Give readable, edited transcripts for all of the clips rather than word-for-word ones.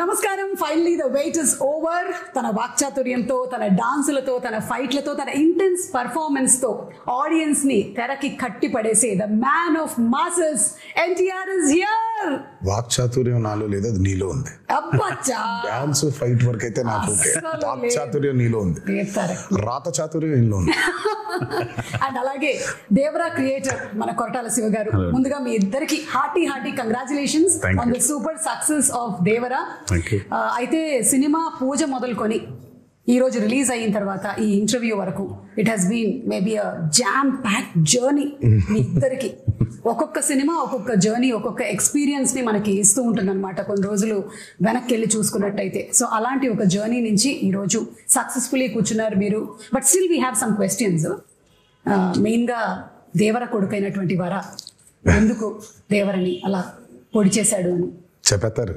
నమస్కారం. Finally the weight is over. తన వాక్చాతుర్యంతో, తన డాన్సులతో, తన ఫైట్లతో, తన ఇంటెన్స్ పర్ఫార్మెన్స్ తో ఆడియన్స్ ని తెరకి కట్టి పడేసే the man of masses NTR is here. వాక్చాతుర్యం నాలో లేదు, అది నీలో ఉంది. అబ్బచ్చా, డాన్స్ ఫైట్ వర్క్ అయితే నాకు ఓకే. వాక్చాతుర్యం నీలో ఉంది, రాత చాతుర్యం నీలో ఉంది. అండ్ అలాగే దేవరా క్రియేటర్ మన కొరటాల శివ గారు, ముందుగా మీ ఇద్దరికి hearty congratulations on the super success of Devara. అయితే సినిమా పూజ మొదలుకొని ఈ రోజు రిలీజ్ అయిన తర్వాత ఈ ఇంటర్వ్యూ వరకు it has been maybe a jam packed journey. మీ ఇద్దరికి ఒక్కొక్క సినిమా, ఒక్కొక్క జర్నీ, ఒక్కొక్క ఎక్స్పీరియన్స్ ని మనకి ఇస్తూ ఉంటుంది అనమాట. కొన్ని రోజులు వెనక్కి వెళ్ళి చూసుకున్నట్టయితే. సో అలాంటి ఒక జర్నీ నుంచి ఈ రోజు సక్సెస్ఫుల్లీ కూర్చున్నారు మీరు. But still we have some questions. Main గా దేవర కొడుకైనటువంటి వర ఎందుకు దేవరని అలా పొడి చేశాడు అని చెప్పేస్తారు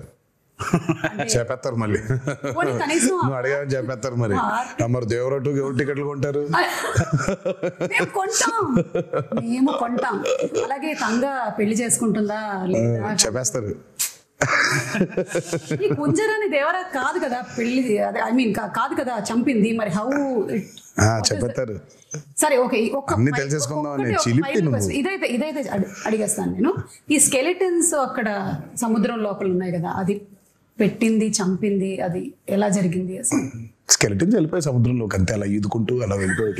మళ్ళీ. నువ్వు అడిగాని చెప్పేస్తారు మరి. మరి దేవరటు ఎవరు టికెట్లు కొంటారు? మేము కొంటాం. అలాగే తంగ పెళ్లి చేసుకుంటుందా లేదా చెప్పేస్తారు. ఈ కుంజరాని దేవరా కాదు కదా పెళ్లి, ఐ మీన్ కాదు కదా చంపింది. మరి హౌ చెప్పేస్తారు. సరే ఓకే, ఇదైతే అడిగేస్తాను నేను. ఈ స్కెలిటన్స్ అక్కడ సముద్రం లోపల ఉన్నాయి కదా, అది పెట్టింది, చంపింది, అది ఎలా జరిగింది అసలు? స్కెలిటన్స్ వెళ్ళిపోయి సముద్రంలోకి అంతే, అలా ఈదుకుంటూ అలా వెళ్ళిపోయి.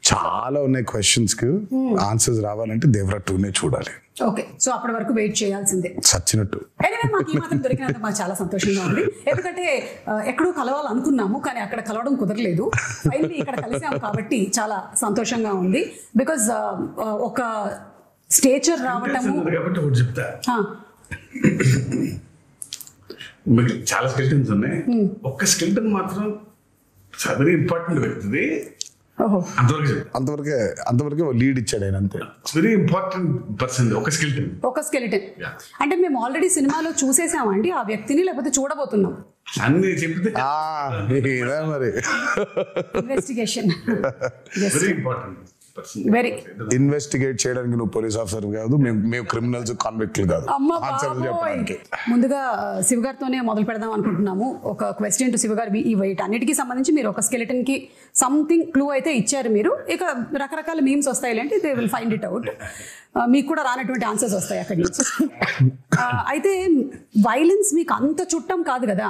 చాలా ఉన్నాయి క్వశ్చన్స్ కి ఆన్సర్స్ రావాలంటే దేవరా 2నే చూడాలి. ఓకే, సో అప్పటి వరకు వెయిట్ చేయాల్సిందే సచ్చినట్టు. మాకు ఈ మాత్రం దొరికినందుకు మాకు చాలా సంతోషంగా ఉంది. ఎందుకంటే ఎక్కడో కలవాలనుకున్నాము కానీ అక్కడ కలవడం కుదరలేదు. ఫైనల్లీ ఇక్కడ కలిసాము కాబట్టి చాలా సంతోషంగా ఉంది. బికాజ్ ఒక స్టేచర్ రావటము. మీకు చాలా స్కెల్టన్స్ ఉన్నాయి, ఒక్క స్కెల్టన్ మాత్రం చాలా ఇంపార్టెంట్ వ్యక్తిది. అంతవరకే లీడ్ ఇచ్చాడు ఆయన, అంతే. Very important person. ఒక స్కెలిటన్ అంటే మేము ఆల్రెడీ సినిమాలో చూసేసామండి ఆ వ్యక్తిని, లేకపోతే చూడబోతున్నాం అన్ని చెప్తే మరి. Investigation very important. Very investigate చేయడానికి నువ్వు పోలీస్ ఆఫీసర్ కాదు, మేము క్రిమినల్స్, కాన్విక్ట్లు కాదు. ముందుగా శివ గారితోనే మొదలు పెడదాం అనుకుంటున్నాము. ఒక క్వశ్చన్ టు శివ గారు. ఈ వెయిట్ అన్నిటికీ సంబంధించి మీరు ఒక స్కెలిటన్ కి సంథింగ్ క్లూ అయితే ఇచ్చారు మీరు. ఇక రకరకాల మీమ్స్ వస్తాయి అంటే they will find it out. మీకు కూడా రానటువంటి ఆన్సర్స్ వస్తాయి అక్కడి నుంచి. అయితే వైలెన్స్ మీకు అంత చుట్టం కాదు కదా.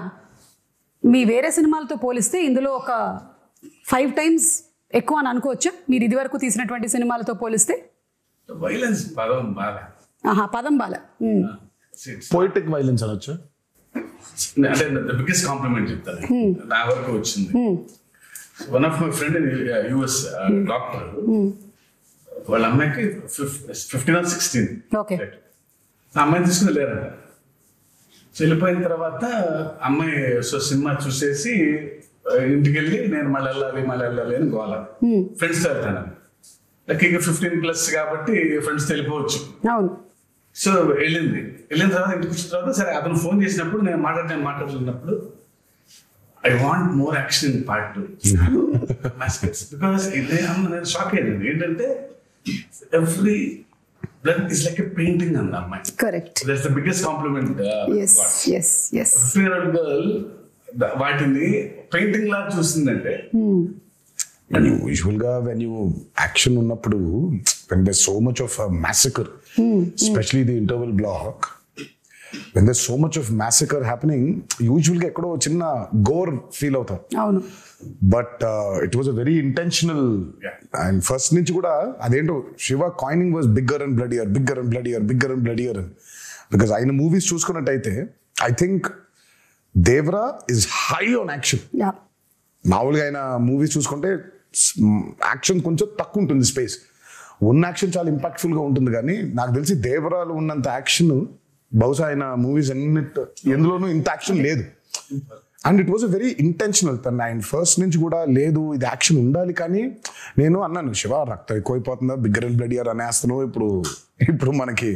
మీ వేరే సినిమాలతో పోలిస్తే ఇందులో ఒక 5 times ఎక్కువ అని అనుకోవచ్చా మీరు ఇది వరకు తీసినటువంటి సినిమాలతో పోలిస్తే? వైలెన్స్ పదం బాల పోయిటిక్ వైలెన్స్ అనొచ్చు. అంటే బిగ్గెస్ట్ కాంప్లిమెంట్ చెప్తాను నా వరకు వచ్చింది. One of my friend US doctor, వాళ్ళ అమ్మాయికి 15 or 16. ఓకే, అమ్మాయిని తీసుకుని వెళ్ళారంట. వెళ్ళిపోయిన తర్వాత అమ్మాయి సినిమా చూసేసి ఇంటికి వెళ్ళి నేను మళ్ళీ వెళ్ళాలి అని గోల. ఫ్రెండ్స్తో వెళ్తాను. ఇక 15+ కాబట్టి ఫ్రెండ్స్ వెళ్ళిపోవచ్చు. సో వెళ్ళిన తర్వాత ఇంటికి వచ్చిన తర్వాత సరే అతను ఫోన్ చేసినప్పుడు నేను మాట్లాడుతున్నప్పుడు I want more action in part 2 because నేను షాక్ అయ్యాను. ఏంటంటే every blood is like a painting అంది అమ్మాయి. Correct, that's the biggest compliment. Girl వాటిని పెయింటింగ్ లా చూస్తుందంటే. యూజువల్ గా వెన్ యూ యాక్షన్ ఉన్నప్పుడు when there so much of massacre, especially the interval block, when there's so much of massacre happening, usual గా ఎక్కడో చిన్న గోర్ ఫీల్ అవుతాం. అవును, but it was a very intentional. And first నుంచి కూడా అదేంటో Siva coining was bigger and bloodier, bigger and bloodier, bigger and bloodier అని. Because ఆయన మూవీస్ చూసుకున్నట్టయితే I think Devara is high on action. మామూలుగా ఆయన మూవీస్ చూసుకుంటే యాక్షన్ కొంచెం తక్కువ ఉంటుంది, స్పేస్ ఉన్న యాక్షన్ చాలా ఇంపాక్ట్ఫుల్ గా ఉంటుంది. కానీ నాకు తెలిసి దేవరాలు ఉన్నంత యాక్షన్ బహుశా ఆయన మూవీస్ ఎందులోనూ ఇంత యాక్షన్ లేదు. And it was a very intentional. ఆయన ఫస్ట్ నుంచి కూడా లేదు ఇది యాక్షన్ ఉండాలి. కానీ నేను అన్నాను, శివ రక్తం ఎక్కువైపోతుందా, బిగ్గర్ అండ్ బ్లడియర్ అనేస్తున్నావు, ఇప్పుడు మనకి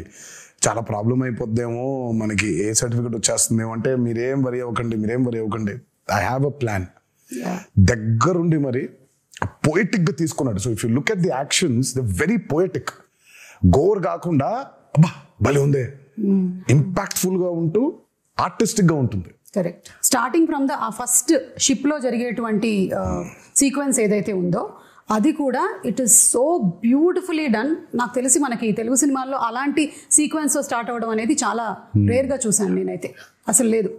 చాలా ప్రాబ్లం అయిపోద్దేమో, మనకి ఏ సర్టిఫికెట్ వచ్చేస్తుందేమో అంటే మీరేం వరి అవ్వకండి, ఐ హ్యావ్ అ ప్లాన్. దగ్గరుండి మరి పోయిటిక్ గా తీసుకున్నాడు. So if you look at the actions the very poetic. Gore కాకుండా అబ్బా భలే ఉందే ఇంపాక్ట్ఫుల్ గా ఉంటూ ఆర్టిస్టిక్ గా ఉంటుంది. Correct. Starting from the first ship లో జరిగేటువంటి సీక్వెన్స్ ఏదైతే ఉందో అది కూడా it is so beautifully done. నాకు తెలిసి మనకి తెలుగు సినిమాల్లో అలాంటి సీక్వెన్స్ స్టార్ట్ అవ్వడం అనేది చాలా రేర్ గా చూసాను నేనైతే, అసలు లేదు.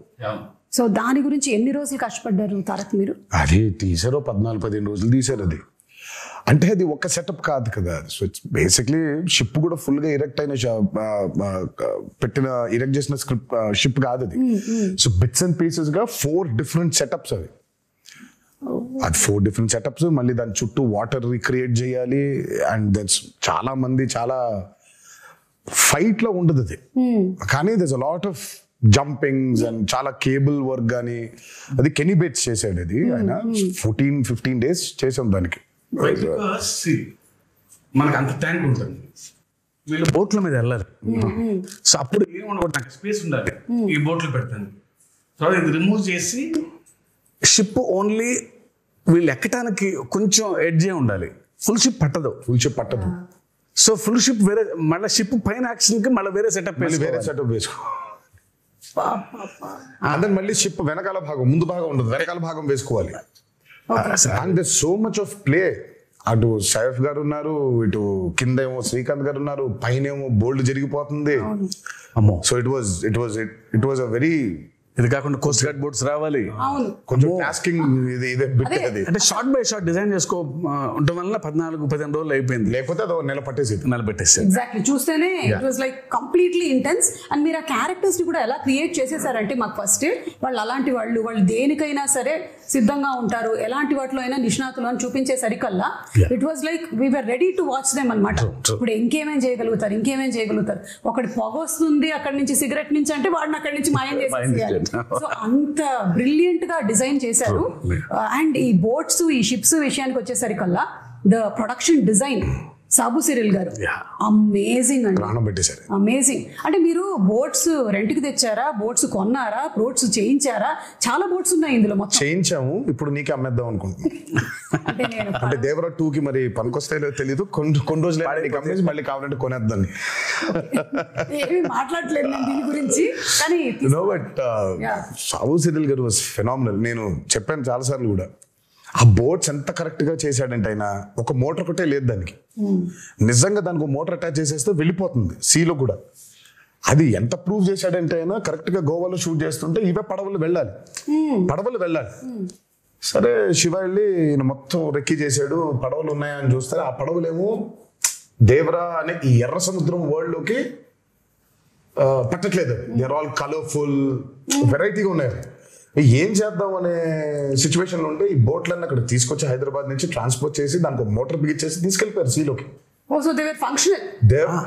సో దాని గురించి ఎన్ని రోజులు కష్టపడ్డారు తారక్ మీరు? అది తీసారో 14-15 రోజులు తీసారు. అది అంటే అది ఒక సెటప్ కాదు కదా. సో ఇట్స్ బేసిక్లీ షిప్ కూడా ఫుల్ గా ఇరెక్ట్ అయిన ఇరెక్ట్ చేసిన స్క్రిప్ట్ షిప్ కాదు అది. సో బిట్స్ అండ్ పీసెస్ గా 4 డిఫరెంట్ సెటప్స్ అవి. అది 4 డిఫరెంట్ సెటప్స్, మళ్ళీ దాని చుట్టూ వాటర్ రిక్రియేట్ చేయాలి. అండ్ దట్స్ చాలా మంది చాలా ఫైట్ లో ఉండదు అది, కానీ దర్స్ a lot of jumpings and చాలా కేబుల్ వర్క్ కానీ. అది కెనీ బేట్స్ చేసాడు అది. ఆయన 14-15 days చేసాం దానికి. మనకు అంత ట్యాంక్ ఉంటుంది, వీళ్ళు బోట్ల మీద వెళ్ళాలి. సో అప్పుడు ఏమన్నా నాకు స్పేస్ ఉండాలి ఈ బోట్లు పెడతాను. సో ఇది రిమూవ్ చేసి షిప్ ఓన్లీ వీళ్ళు ఎక్కడానికి కొంచెం ఎడ్జే ఉండాలి. ఫుల్ షిప్ పట్టదు. సో ఫుల్ షిప్ వేరే, మళ్ళీ షిప్ పైన యాక్షన్ కి మళ్ళీ వేరే సెటప్ వేసుకో. అంటే మళ్ళీ షిప్ వెనకాల భాగం, ముందు భాగం ఉండదు, వెనకాల భాగం వేసుకోవాలి. And there so much of play. అటు సైఫ్ గారు ఉన్నారు, ఇటు కింద ఏమో శ్రీకాంత్ గారు ఉన్నారు, పైన ఏమో బోల్డ్ జరిగిపోతుంది. అమ్మో. So it was a very, ఇది కాకుండా కోస్ట్ గార్డ్ బోట్స్ రావాలి, కొంచెం టాస్కింగ్ ఇదే బిట్ అది. అంటే షార్ట్ బై షార్ట్ డిజైన్ చేసుకో ఉండటం వల్ల 14-15 రోజులు అయిపోయింది. లేకపోతే అది నెల పట్టేసి. ఎగ్జాక్ట్లీ. చూస్తేనే it was like completely intense. And మీరు ఆ క్యారెక్టర్స్ ని కూడా ఎలా క్రియేట్ చేసేసారంటే మాకు ఫస్ట్ వాళ్ళు అలాంటి వాళ్ళు దేనికైనా సరే సిద్ధంగా ఉంటారు, ఎలాంటి వాటిలో అయినా నిష్ణాతులు అని చూపించేసరికల్లా it was like we're ready to watch them అనమాట. ఇప్పుడు ఇంకేమేం చేయగలుగుతారు. ఒకటి పొగ వస్తుంది అక్కడి నుంచి, సిగరెట్ నుంచి అంటే వాడిని అక్కడి నుంచి మాయం చేసేయాలి. సో అంత బ్రిలియంట్ గా డిజైన్ చేశారు. అండ్ ఈ బోట్స్, ఈ షిప్స్ విషయానికి వచ్చేసరికల్లా the production design Sabu Cyril గారు అమేజింగ్ అండి, అమేజింగ్. అంటే మీరు బోట్స్ రెంట్ కి తెచ్చారా, బోట్స్ కొన్నారా, బోట్స్ చేయించారా? చాలా బోట్స్ ఉన్నాయి ఇందులో. మొత్తం చేయించాము, ఇప్పుడు నీకే అమ్మేద్దాం అనుకుంటున్నాను. అంటే దేవరా 2 కి మరి పనికొస్తాయో తెలియదు, కొన్ని రోజులు అమ్మేసి మళ్ళీ కావాలంటే కొనేద్దాం. ఏమీ మాట్లాడలేదు నేను దీని గురించి, కానీ సాబు సిరిల్ గారు వాస్ ఫెనామినల్. నేను చెప్పాను చాలా సార్లు కూడా, ఆ బోట్స్ ఎంత కరెక్ట్ గా చేశాడంటే ఆయన ఒక మోటార్ ఒకటే లేదు దానికి. నిజంగా దానికి ఒక మోటార్ అటాచ్ చేసేస్తే వెళ్ళిపోతుంది సీలో కూడా. అది ఎంత ప్రూవ్ చేశాడంటే ఆయన కరెక్ట్ గా గోవాలో షూట్ చేస్తుంటే ఇవే పడవలు వెళ్ళాలి. సరే శివ వెళ్ళి ఈయన మొత్తం రెక్కి చేశాడు, పడవలు ఉన్నాయని చూస్తే ఆ పడవలేమో దేవరా అనే ఈ ఎర్ర సముద్రం వరల్డ్ లోకి పట్టట్లేదు. దే ఆర్ ఆల్ కలర్ఫుల్, వెరైటీగా ఉన్నాయి. ఏం చేద్దాం అనే సిచ్యువేషన్ లో ఉంటే ఈ బోట్లన్నీ అక్కడ తీసుకొచ్చి హైదరాబాద్ నుంచి ట్రాన్స్పోర్ట్ చేసి దానికి ఒక మోటార్ బిగించేసి తీసుకెళ్లిపోయారు సీలోకి.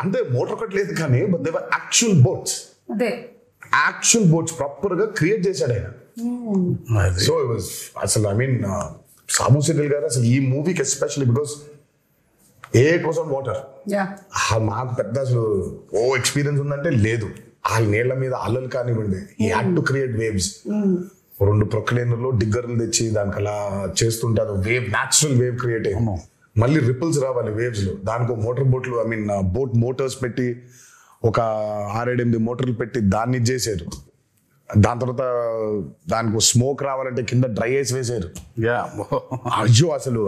అంటే మోటార్ ఒకటి లేదు కానీ but they were actual boats proper గా క్రియేట్ చేశాడు ఆయన. సో అసలు ఐ మీన్ సాబు సిరిల్ గారు అసలు ఈ మూవీకి especially because it was on water. మాకు పెద్ద అసలు ఎక్స్పీరియన్స్ ఉందంటే లేదు. ఆ నీళ్ల మీద అల్లలు కానివ్వండి, ఈ హ్యాడ్ టు క్రియేట్ వేవ్స్. 2 ప్రొక్లైనర్లు డిగ్గర్లు తెచ్చి దానికి అలా చేస్తుంటే అది వేవ్, న్యాచురల్ వేవ్ క్రియేట్ అయ్యి మళ్ళీ రిపుల్స్ రావాలి వేవ్స్ లో. దానికి మోటార్ బోట్లు, ఐ మీన్ బోట్ మోటార్స్ పెట్టి ఒక 6-8 మోటార్లు పెట్టి దాన్ని చేశారు. దాని తర్వాత దానికి స్మోక్ రావాలంటే కింద డ్రై ఐస్ వేసారు. అయ్యో అసలు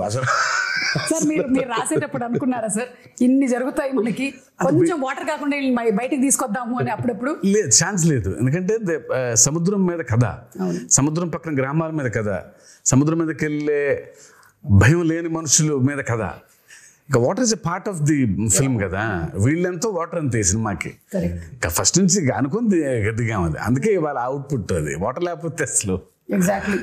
సార్ మీరు రాసేటప్పుడు అనుకున్నారా సార్ ఇన్ని జరుగుతాయి మనకి, కొంచెం వాటర్ కాకుండా బయటికి తీసుకొద్దాము అని? అప్పుడప్పుడు లేదు, ఛాన్స్ లేదు. ఎందుకంటే సముద్రం మీద కథ, సముద్రం పక్కన గ్రామాల మీద కథ, సముద్రం మీదకి వెళ్ళే భయం లేని మనుషుల మీద కథ. ఇంకా water is a part of the film కదా. వీళ్ళెంతో వాటర్ అంతే సినిమాకి. ఇంకా ఫస్ట్ నుంచి అనుకుంది గట్టిగా ఉంది, అందుకే ఇవాళ అవుట్పుట్ అది. వాటర్ లేకపోతే అసలు ఎగ్జాక్ట్లీ.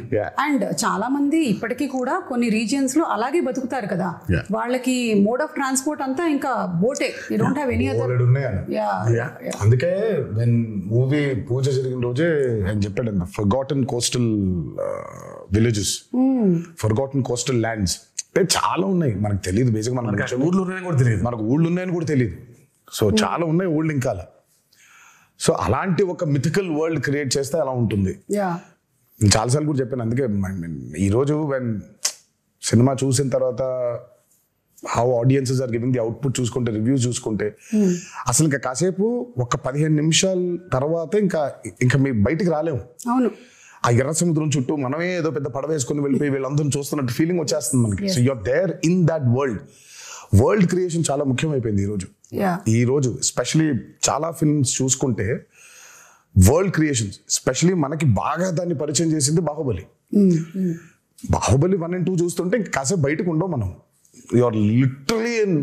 అండ్ చాలా మంది ఇప్పటికీ కూడా కొన్ని రీజియన్స్ లో అలాగే బతుకుతారు కదా, వాళ్ళకి మోడ్ ఆఫ్ ట్రాన్స్పోర్ట్ అంతా ఇంకా బోటే. You don't have any other. అందుకే వెన్ మూవీ పూజ జరిగిన రోజే ఆయన చెప్పాడు, forgotten coastal villages, forgotten coastal lands అంటే చాలా ఉన్నాయి, మనకు తెలియదు. బేసిక్ మనకు ఊళ్ళో ఉన్నాయని కూడా తెలియదు, మనకు ఊళ్ళు ఉన్నాయని కూడా తెలియదు. సో చాలా ఉన్నాయి ఊళ్ళు ఇంకా. సో అలాంటి ఒక మిథికల్ వరల్డ్ క్రియేట్ చేస్తే అలా ఉంటుంది. చాలాసార్లు కూడా చెప్పాను. అందుకే ఈరోజు వెన్ సినిమా చూసిన తర్వాత how audiences are giving the output చూసుకుంటే, రివ్యూస్ చూసుకుంటే అసలు ఇంకా కాసేపు ఒక 15 నిమిషాల తర్వాత ఇంకా మీ బయటికి రాలేము. అవును, ఆ ఎర్ర సముద్రం చుట్టూ మనమే ఏదో పెద్ద పడవ వేసుకుని వెళ్ళిపోయి వీళ్ళందరూ చూస్తున్నట్టు ఫీలింగ్ వచ్చేస్తుంది మనకి. So you are there in that world creation చాలా ముఖ్యమైపోయింది ఈ రోజు ఎస్పెషలీ చాలా ఫిల్మ్స్ చూసుకుంటే వరల్డ్ క్రియేషన్స్, ఎస్పెషలీ మనకి బాగా దాన్ని పరిచయం చేసింది బాహుబలి. బాహుబలి 1 and 2 చూస్తుంటే ఇంకా కాసేపు బయటకు ఉండవు మనం. యూఆర్ లిటరలీ ఇన్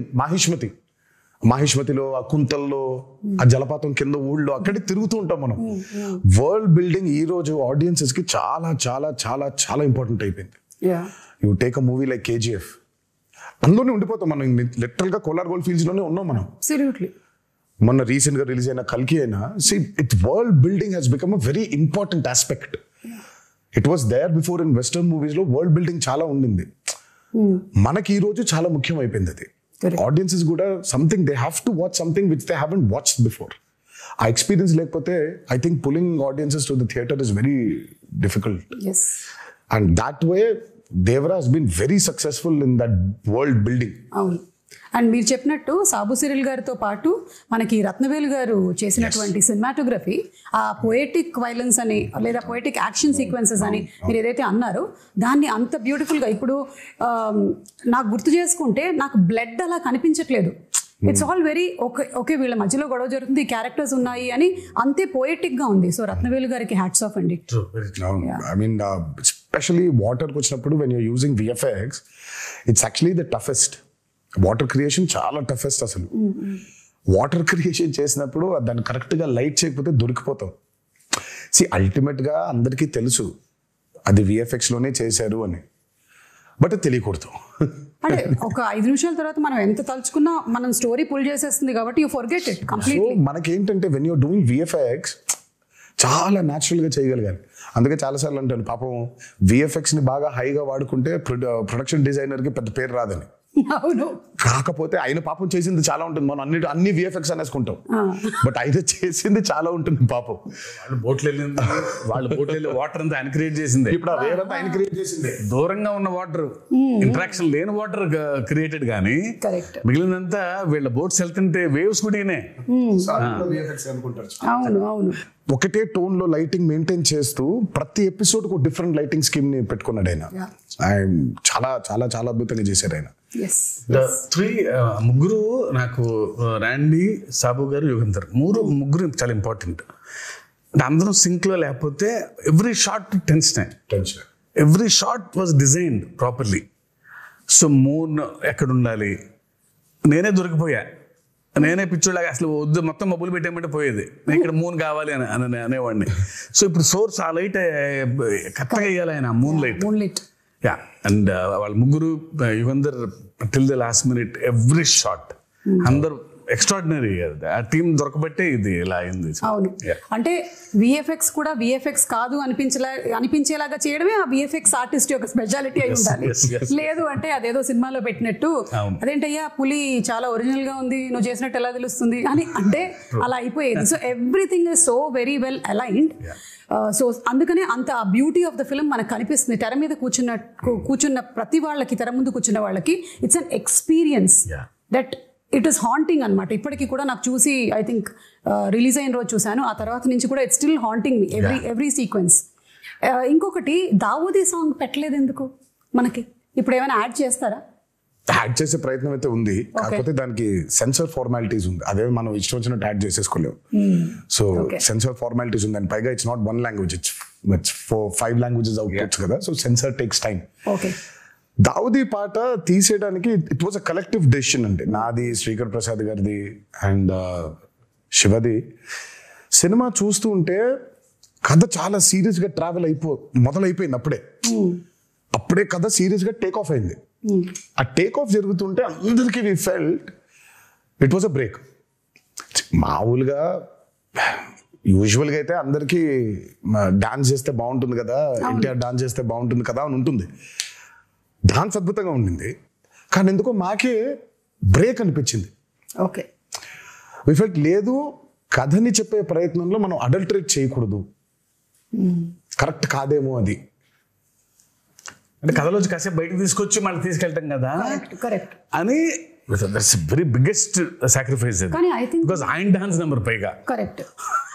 మాహిష్మతిలో, ఆ కుంతల్లో, ఆ జలపాతం కింద ఊళ్ళో అక్కడే తిరుగుతూ ఉంటాం మనం. వరల్డ్ బిల్డింగ్ ఈ రోజు ఆడియన్సెస్ కి చాలా చాలా చాలా చాలా ఇంపార్టెంట్ అయిపోయింది. You take a movie like KGF, అందులోనే ఉండిపోతాం మనం. లిటరల్ గా కోలార్ గోల్డ్ ఫీల్డ్స్ లోనే ఉన్నాం మనం. మొన్న రీసెంట్ గా రిలీజ్ అయిన కల్కి అయినా, world building has become a very important aspect. It was there before in western movies లో వరల్డ్ బిల్డింగ్ చాలా ఉండింది. మనకి ఈ రోజు చాలా ముఖ్యం అయిపోయింది అది. ఆడియన్సెస్ కూడా something they have to watch something which they haven't watched before. ఆ ఎక్స్పీరియన్స్ లేకపోతే I think pulling audiences to the theatre is very difficult. And that way Devara has been very successful in that world building. అవును, and మీరు చెప్పినట్టు Sabu Cyril గారితో పాటు మనకి రత్నవేలు గారు చేసినటువంటి సినిమాటోగ్రఫీ, ఆ పొయెటిక్ వైలెన్స్ అని లేదా పొయెటిక్ యాక్షన్ సీక్వెన్సెస్ అని మీరు ఏదైతే అన్నారో దాన్ని అంత బ్యూటిఫుల్గా ఇప్పుడు నాకు గుర్తు చేసుకుంటే నాకు బ్లడ్ అలా కనిపించట్లేదు. ఇట్స్ ఆల్ వెరీ ఓకే వీళ్ళ మధ్యలో గొడవ జరుగుతుంది, క్యారెక్టర్స్ ఉన్నాయి అని అంతే పోయెటిక్ గా ఉంది. సో రత్నవేలు గారికి హ్యాట్స్ ఆఫ్ అండి. ఐ మీన్ ఎస్పెషలీ వాటర్కి వచ్చినప్పుడు when you're using VFX, it's actually the toughest. Water creation చాలా టఫెస్ట్ అసలు. వాటర్ క్రియేషన్ చేసినప్పుడు దాన్ని కరెక్ట్గా లైట్ చేయకపోతే దొరికిపోతాం. అల్టిమేట్ గా అందరికీ తెలుసు అది VFX లోనే చేశారు అని, బట్ తెలియకూడదు. అంటే ఒక 5 నిమిషాల తర్వాత మనం ఎంత తలుచుకున్నా మనం స్టోరీ పుల్ చేసేస్తుంది కాబట్టి యూ ఫర్గెట్ ఇట్ కంప్లీట్లీ. మనకేంటంటే వెన్ యూర్ డూయింగ్ VFX చాలా న్యాచురల్ గా చేయగలగాలి. అందుకే చాలాసార్లు అంటాను పాపం VFX ని బాగా హైగా వాడుకుంటే ప్రొడక్షన్ డిజైనర్ కి పెద్ద పేరు రాదని. అవును, కాకపోతే ఆయన పాపం చేసింది చాలా ఉంటుంది. మనం అన్ని VFX అనేసుకుంటాం, బట్ ఆయన చేసింది చాలా ఉంటుంది పాపం. వాళ్ళు బోట్లు వెళ్ళి వాటర్ అంతా ఆయన క్రియేట్ చేసింది. ఇప్పుడు ఆ వేవ్ అంతా ఆయన క్రియేట్ చేసింది. దూరంగా ఉన్న వాటర్, ఇంటరాక్షన్ లేని వాటర్ క్రియేటెడ్ కానీ మిగిలినంతా వీళ్ళ బోట్స్ వెళ్తుంటే వేవ్స్ కూడా అవును అవును. ఒకటే టోన్ లో లైటింగ్ మెయింటైన్ చేస్తూ ప్రతి ఎపిసోడ్ కు డిఫరెంట్ లైటింగ్ స్కీమ్ ని పెట్టుకున్నాడు ఆయన. చాలా చాలా చాలా అద్భుతంగా చేశారు ఆయన. ముగ్గురు నాకు రాండీ, సాబు గారు, యుగంధర్ ముగ్గురు చాలా ఇంపార్టెంట్. అందరం సింక్ లో లేకపోతే every shot tension, every shot was designed properly. So moon ఎక్కడ ఉండాలి, నేనే దొరికిపోయా, నేనే పిచ్చోళ్ళగా అసలు వద్దు మొత్తం మబ్బులు పెట్టేయమంటే పోయేది, నేను ఇక్కడ మూన్ కావాలి అని అనేవాడిని. సో ఇప్పుడు సోర్స్ ఆ లైట్ కరెక్ట్గా వేయాలి ఆయన, మూన్ లైట్. యా, అండ్ వాళ్ళ ముగ్గురు, Yugandhar till the last minute every shot, అందరు ఎక్స్ట్రాడినరీ. ఆ టీం దొరకబట్టే ఇది ఇలా అయింది. అవును, అంటే VFX కూడా VFX కాదు అనిపించేలాగా చేయడమే ఆ VFX ఆర్టిస్ట్ యొక్క స్పెషాలిటీ అయి ఉండాలి. లేదు అంటే అదేదో సినిమాలో పెట్టినట్టు అదేంటయ్యా పులి చాలా ఒరిజినల్ గా ఉంది, నువ్వు చేసినట్టు ఎలా తెలుస్తుంది అని అంటే అలా అయిపోయేది. So everything is so very well aligned. So అందుకనే అంత ఆ బ్యూటీ ఆఫ్ ద ఫిల్మ్ మనకు కనిపిస్తుంది. తెర మీద కూర్చున్న ప్రతి వాళ్ళకి, తెర ముందు కూర్చున్న వాళ్ళకి it's an experience that it is haunting అనమాట. ఇప్పటికీ కూడా నాకు చూసి ఐ థింక్ రిలీజ్ అయిన రోజు చూశాను, ఆ తర్వాత నుంచి కూడా it's still haunting me every sequence. ఇంకొకటి దావూదీ సాంగ్ పెట్టలేదు ఎందుకు మనకి? ఇప్పుడు ఏమైనా యాడ్ చేస్తారా? యాడ్ చేసే ప్రయత్నం అయితే ఉంది, కాకపోతే దానికి సెన్సర్ ఫార్మాలిటీస్ ఉంది. అదే మనం ఇష్టం వచ్చినట్టు యాడ్ చేసేసుకోలేము. సో సెన్సర్ ఫార్మాలిటీస్ ఉంది, అండ్ పైగా it's not 1 language, it's 5 languages outputs కదా. So censor takes time. Daavudi పాట తీసేయడానికి it was a collective decision అండి, నాది, శ్రీకర్ ప్రసాద్ గారిది అండ్ శివది. సినిమా చూస్తూ ఉంటే కథ చాలా సీరియస్ గా మొదలైపోయింది. అప్పుడే కథ సీరియస్ గా టేక్ ఆఫ్ అయింది. ఆ టేక్ ఆఫ్ జరుగుతుంటే అందరికీ we felt it was a break. మామూలుగా యూజువల్గా అయితే అందరికీ డాన్స్ చేస్తే బాగుంటుంది కదా, ఎన్టీఆర్ డాన్స్ చేస్తే బాగుంటుంది కదా అని ఉంటుంది. డాన్స్ అద్భుతంగా ఉండింది, కానీ ఎందుకో మాకే బ్రేక్ అనిపించింది. ఓకే, వి ఫెల్ట్ లేదు, కథని చెప్పే ప్రయత్నంలో మనం అడల్టరేట్ చేయకూడదు, కరెక్ట్ కాదేమో అది. అంటే కథలోంచి కాసేపు బయటకు తీసుకొచ్చి మళ్ళీ తీసుకెళ్తాం కదా కరెక్ట్ అని దట్స్ వెరీ బిగ్గెస్ట్ సాక్రిఫైస్ కానీ ఐ థింక్ బికాస్ ఆయన డాన్స్ నెంబర్ పైగా కరెక్ట్.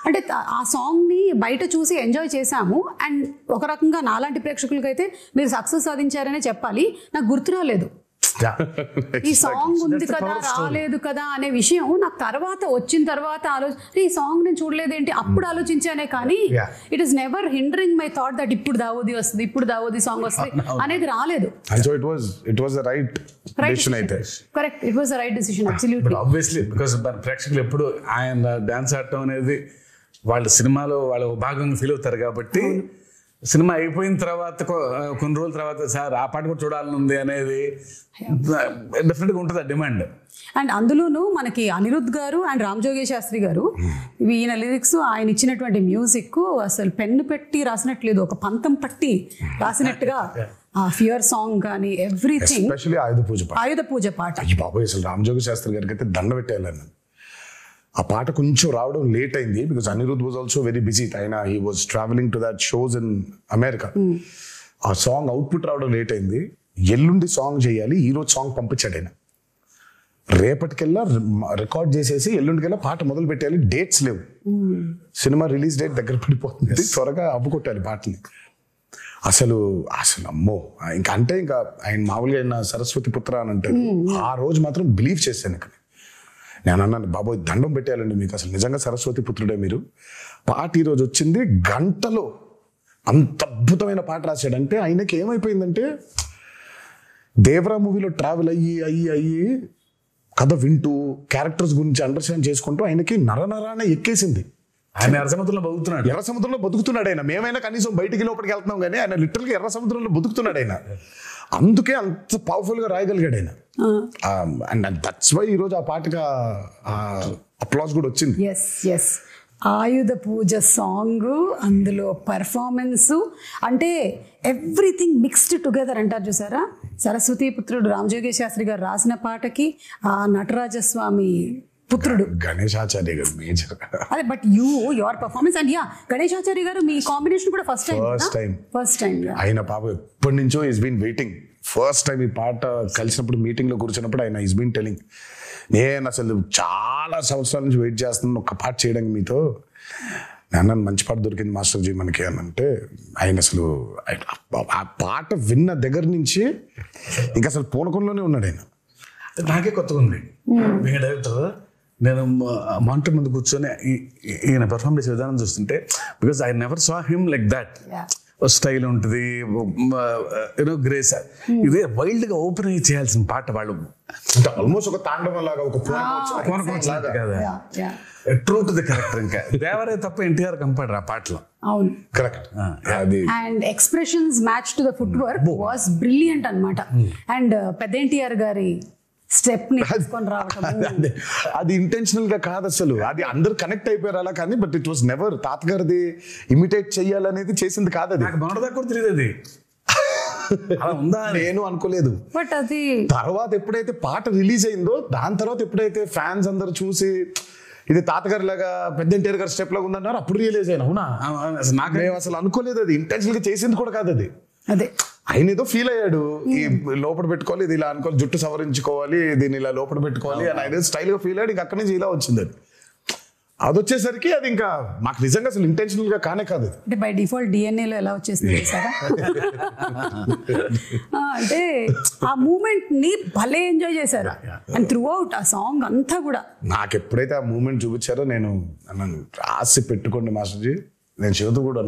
అంటే ఆ సాంగ్ ని బయట చూసి ఎంజాయ్ చేశాము అండ్ ఒక రకంగా నాలాంటి ప్రేక్షకులకైతే మీరు సక్సెస్ సాధించారనే చెప్పాలి. నాకు గుర్తు రాలేదు ఈ సాంగ్ ఉంది కదా రాలేదు కదా అనే విషయం. నాకు వచ్చిన తర్వాత ఈ సాంగ్ నేను చూడలేదేంటి అప్పుడు ఆలోచించానే కానీ it is never hindering my thought that ఇప్పుడు దావోది వస్తుంది ఇప్పుడు దావోది సాంగ్ వస్తుంది అనేది రాలేదు. Correct, it was the right decision absolutely. Obviously because ప్రేక్షకులు ఎప్పుడు ఆయన డాన్స్ ఆడటం అనేది వాళ్ళ సినిమాలో వాళ్ళ భాగంగా ఫీల్ అవుతారు కాబట్టి సినిమా అయిపోయిన తర్వాత కొన్ని రోజుల తర్వాత సార్ ఆ పాట కూడా చూడాలని ఉంది అనేది డెఫినెట్గా ఉంటుంది ఆ డిమాండ్. అండ్ అందులోనూ మనకి అనిరుద్ధ్ గారు అండ్ రామ్ జోగి శాస్త్రి గారు ఈయన లిరిక్స్ ఆయన ఇచ్చినటువంటి మ్యూజిక్ అసలు పెన్ను పెట్టి రాసినట్లేదు, ఒక పంతం పట్టి రాసినట్టుగా ఆ ఫియర్ సాంగ్ కానీ ఎవ్రీథింగ్. ఆయుధ పూజ పాట బాబోయ్ అసలు రామ్ జోగి శాస్త్రి గారికి అయితే దండ పెట్టేయాలని. ఆ పాట కొంచెం రావడం లేట్ అయింది because Anirudh was also very busy. ఆయన he was travelling to that shows in America. ఆ సాంగ్ అవుట్పుట్ రావడం లేట్ అయింది. ఎల్లుండి సాంగ్ చేయాలి, ఈరోజు సాంగ్ పంపించాడు ఆయన. రేపటికెల్లా రికార్డ్ చేసేసి ఎల్లుండికెల్లా పాట మొదలు పెట్టాలి. డేట్స్ లేవు, సినిమా రిలీజ్ డేట్ దగ్గర పడిపోతుంది, త్వరగా అవ్వకొట్టాలి పాటని. అసలు అమ్మో ఇంకా అంటే ఇంకా ఆయన మామూలుగా ఆయన సరస్వతి పుత్ర అని అంటారు. ఆ రోజు మాత్రం బిలీవ్ చేశాను. ఇక్కడ నేను అన్నాను బాబోయ్ దండం పెట్టేయాలండి మీకు, అసలు నిజంగా సరస్వతి పుత్రుడే మీరు. పాట ఈరోజు వచ్చింది, గంటలో అంత అద్భుతమైన పాట రాశాడంటే ఆయనకి ఏమైపోయిందంటే దేవరా మూవీలో ట్రావెల్ అయ్యి కథ వింటూ క్యారెక్టర్స్ గురించి అండర్స్టాండ్ చేసుకుంటూ ఆయనకి నరనరానే ఎక్కేసింది. ఆయన ఎర్ర సముద్రంలో బతుకుతున్నాడు ఆయన. మేమైనా కనీసం బయటికి లోపలికి వెళ్తున్నాం కానీ ఆయన లిటరల్గా ఎర్ర సముద్రంలో బతుకుతున్నాడు ఆయన. అందుకే అంత పవర్ఫుల్ గా రాయగలిగాడు ఆయన. అండ్ దట్స్ వై ఈరోజు ఆ పాటకి అప్లాస్ కూడా వచ్చింది. ఆయుధ పూజ సాంగ్, అందులో పర్ఫార్మెన్స్, అంటే ఎవ్రీథింగ్ మిక్స్డ్ టుగెదర్ అంటారు చూసారా. సరస్వతి పుత్రుడు రామజోగి శాస్త్రి గారు రాసిన పాటకి ఆ నటరాజస్వామి పుత్రుడు గణేశాచార్య గారు మేజర్. అదే but your performance and Ganesh Acharya గారు మీ కాంబినేషన్ కూడా ఫస్ట్ టైం. ఆయన పాప ఎప్పటి నుంచో is been waiting. First time ఈ పాట కలిసినప్పుడు మీటింగ్ లో కూర్చున్నప్పుడు ఆయన ఈస్ బీన్ టెలింగ్, నేను అసలు చాలా సంవత్సరాల నుంచి వెయిట్ చేస్తున్నాను ఒక పాట చేయడానికి మీతో. నేను మంచి పాట దొరికింది మాస్టర్ జీ మనకి అని అంటే ఆయన అసలు ఆ పాట విన్న దగ్గర నుంచి ఇంకా అసలు పూనకంలోనే ఉన్నాడు ఆయన. నాకే కొత్తగా ఉంది డైరెక్టర్. నేను మానిటర్ ముందు కూర్చొని ఈయన పర్ఫార్మ్ చేసే విధానం చూస్తుంటే because I never saw him like that. Style ఉంటుంది, యూనో గ్రేస్. ఇదే వైల్డ్ గా ఓపెన్ అయ్యి చేయాల్సిన పాట వాళ్ళు ఆల్మోస్ట్ ఒక తాండవం లాగా, ఒక ట్రూ టు ది క్యారెక్టర్. ఇంకా దేవరే తప్ప ఎన్టీఆర్ కంపాడరు ఆ పాటలో. అవును correct. And expressions match to the foot work was brilliant అన్నమాట. అండ్ పెద్ద ఎన్టీఆర్ గారి స్టెప్ ని తీసుకొని రావటం అది ఇంటెన్షనల్ గా కాదు అసలు, అది అందరు కనెక్ట్ అయిపోయారు అలా. కానీ బట్ ఇట్ వాస్ నెవర్ తాతగారిది ఇమిటేట్ చెయ్యాలనేది చేసింది కాదు. అది నాకు తెలియదు, అది ఉందా నేను అనుకోలేదు. బట్ అది తర్వాత ఎప్పుడైతే పాట రిలీజ్ అయిందో దాని తర్వాత ఎప్పుడైతే ఫ్యాన్స్ అందరు చూసి ఇది తాతగారి లాగా పెద్ద ఎన్టీఆర్ గారి స్టెప్ లాగా ఉందన్నారు, అప్పుడు రియలైజ్ అయినా. అవునా, నాకు అసలు అనుకోలేదు అది ఇంటెన్షనల్ గా చేసింది కూడా కాదు అది. అదే ఆయన ఏదో ఫీల్ అయ్యాడు, ఈ లోపల పెట్టుకోవాలి, ఇది ఇలా అనుకోవాలి, జుట్టు సవరించుకోవాలి, దీన్ని ఇలా లోపల పెట్టుకోవాలి అని ఆయన స్టైల్ గా ఫీల్ అయ్యాడు. ఇంకా అక్కడి నుంచి ఇలా వచ్చింది అది వచ్చేసరికి అది ఇంకా మాకు నిజంగా అసలు ఇంటెన్షనల్ గా కానే కాదు. అంటే బై డిఫాల్ట్ డిఎన్ఏలో ఎలా వచ్చేసింది సార్. అంటే ఆ మూమెంట్ ని భలే ఎంజాయ్ చేశారు అండ్ త్రూ అవుట్ ఆ సాంగ్ అంతా కూడా. నాకు ఎప్పుడైతే ఆ మూమెంట్ చూపించారో నేను రాసి పెట్టుకోండి మాస్టర్జీ, నేను చెబుతూ కూడా